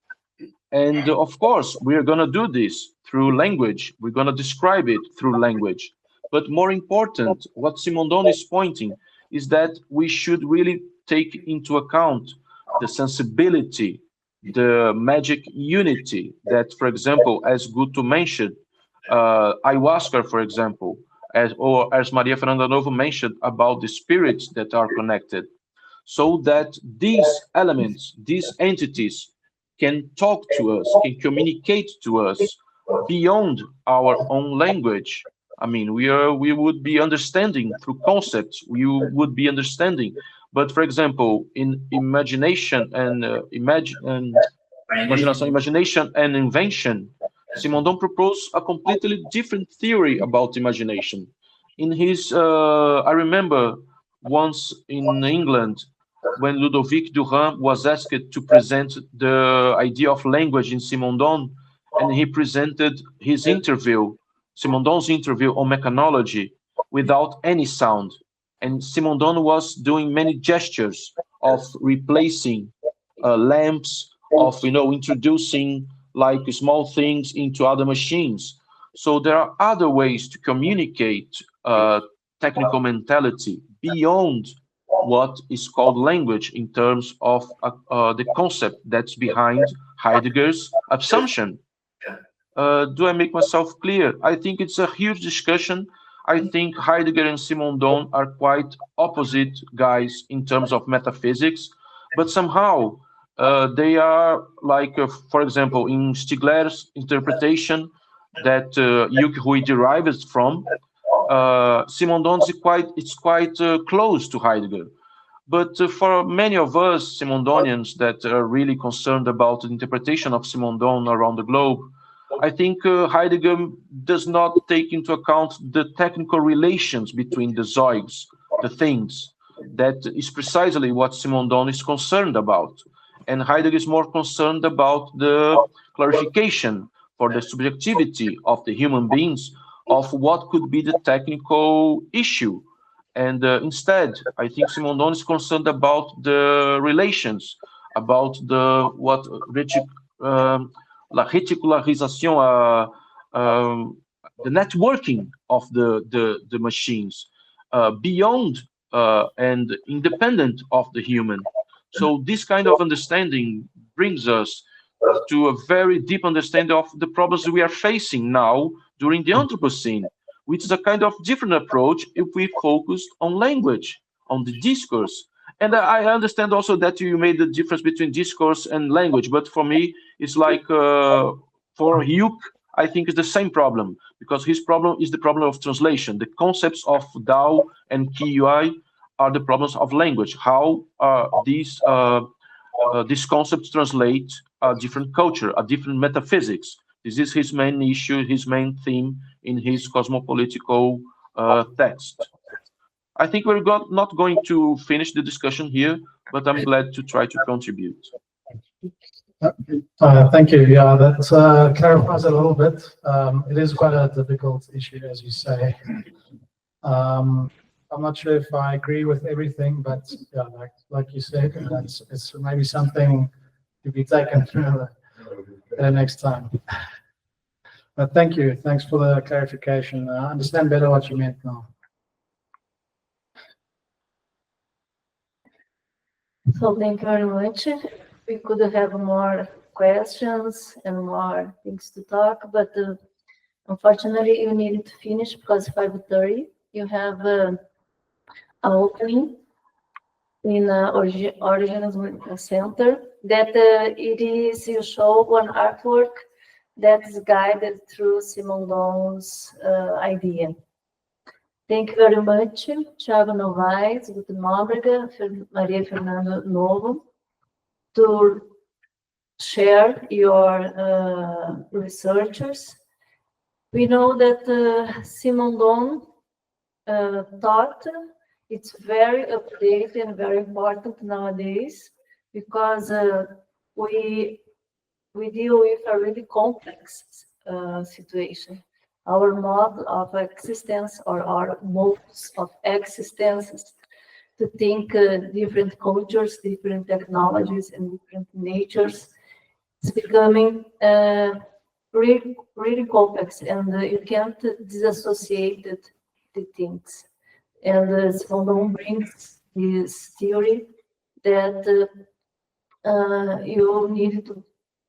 And of course, we are going to do this through language. We're going to describe it through language. But more important, what Simondon is pointing is that we should really take into account the sensibility, the magic unity that, for example, as Guto mentioned, ayahuasca, for example, or as Maria Fernanda Novo mentioned about the spirits that are connected, so that these elements, these entities, can talk to us, can communicate to us beyond our own language. I mean, we would be understanding through concepts. We would be understanding, but for example, in imagination and imagination and invention, Simondon proposed a completely different theory about imagination. In his, I remember once in England, when Ludovic Durand was asked to present the idea of language in Simondon, and he presented his interview, Simondon's interview on mechanology, without any sound. And Simondon was doing many gestures of replacing lamps, of introducing like small things into other machines. So there are other ways to communicate technical mentality beyond what is called language in terms of the concept that's behind Heidegger's assumption. Do I make myself clear? I think it's a huge discussion. I think Heidegger and Simondon are quite opposite guys in terms of metaphysics, but somehow they are like, for example, in Stigler's interpretation that Yuki Hui derives from, Simondon is quite close to Heidegger. But for many of us Simondonians that are really concerned about the interpretation of Simondon around the globe, I think Heidegger does not take into account the technical relations between the zoids, the things. That is precisely what Simondon is concerned about. And Heidegger is more concerned about the clarification for the subjectivity of the human beings of what could be the technical issue. And instead, I think Simondon is concerned about the relations, about the la reticularisation, the networking of the machines beyond and independent of the human. So this kind of understanding brings us to a very deep understanding of the problems we are facing now during the Anthropocene, which is a kind of different approach if we focus on language, on the discourse. And I understand also that you made the difference between discourse and language, but for me, it's like for Hugh, I think it's the same problem, because his problem is the problem of translation. The concepts of DAO and KUI are the problems of language. How these concepts translate a different culture, a different metaphysics. This is his main issue, his main theme in his cosmopolitical text. I think we're not going to finish the discussion here, but I'm glad to try to contribute. Thank you. Yeah, that clarifies a little bit. It is quite a difficult issue, as you say. I'm not sure if I agree with everything, but yeah, like you said, it's maybe something to be taken further next time. But thank you. Thanks for the clarification. I understand better what you meant now. So thank you very much. We could have more questions and more things to talk, but unfortunately you need to finish because 5:30 you have an opening in Organisers Center that it is, you show one artwork that is guided through Simondon's idea. Thank you very much, Thiago Novaes, Guto Nóbrega, Maria Fernanda Novo, to share your researchers. We know that Simondon thought it's very updated and very important nowadays because we deal with a really complex situation. Our mode of existence, or our modes of existence, to think different cultures, different technologies, and different natures, it's becoming really, really complex, and you can't disassociate the things. And Simondon brings this theory that you need to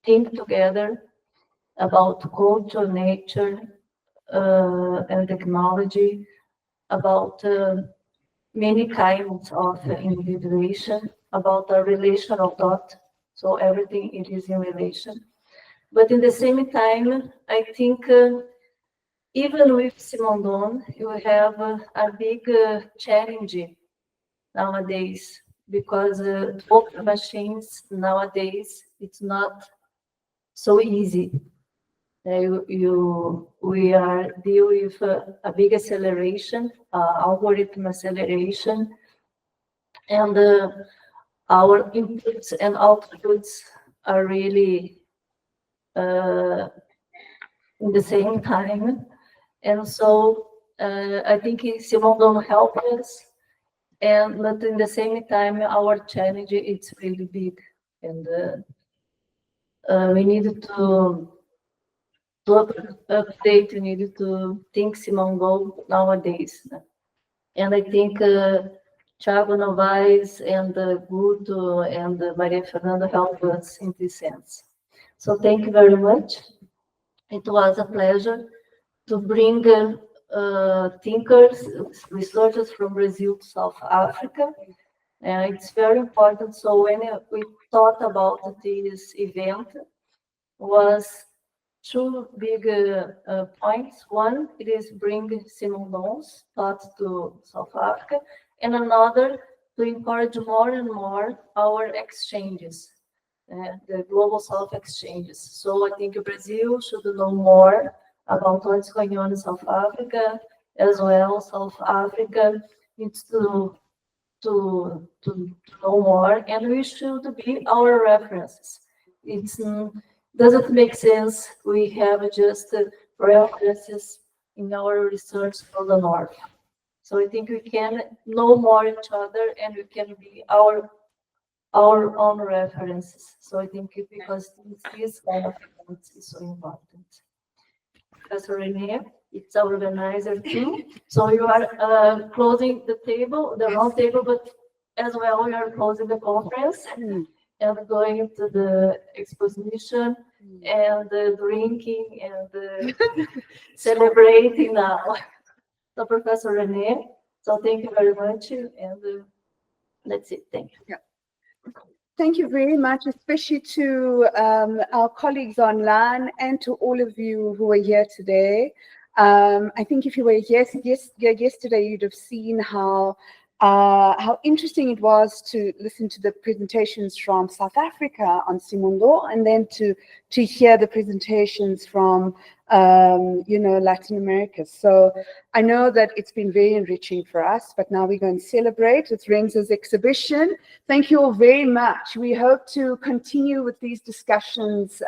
think together about culture, nature, and technology, about many kinds of individuation, about a relational thought. So everything it is in relation. But in the same time, I think even with Simondon, you have a big challenge nowadays, because talk machines nowadays, it's not so easy. We are dealing with a big acceleration, algorithm acceleration, and our inputs and outputs are really in the same time. And so I think Simondon helped us, but in the same time, our challenge it's really big, and we need to update, we need to think Simondon nowadays. And I think Thiago Novaes and Guto and Maria Fernanda helped us in this sense. So thank you very much. It was a pleasure to bring thinkers, researchers from Brazil to South Africa. It's very important. So when we thought about this event, was two big points. One, it is bring Simondon's thoughts to South Africa, and another, to encourage more and more our exchanges, the global South exchanges. So I think Brazil should know more about what's going on in South Africa, as well. South Africa needs to know more, and we should be our references. It doesn't make sense we have just references in our research for the North. So I think we can know more each other, and we can be our own references. So I think because this kind of events is so important. Professor Rene, it's our organizer too. So you are closing the table, the round table, but as well we are closing the conference and going to the exposition and drinking and celebrating now. So Professor Rene, so thank you very much, and that's it. Thank you. Yeah. Thank you very much, especially to our colleagues online and to all of you who are here today. I think if you were here yesterday, you'd have seen how interesting it was to listen to the presentations from South Africa on Simondon, and then to hear the presentations from Latin America. So I know that it's been very enriching for us, but now we're going to celebrate with Renzo's exhibition. Thank you all very much. We hope to continue with these discussions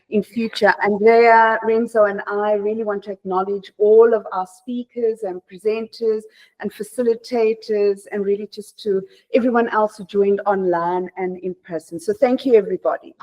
in future. Andreia, Renzo, and I really want to acknowledge all of our speakers and presenters and facilitators, and really just to everyone else who joined online and in person. So thank you, everybody.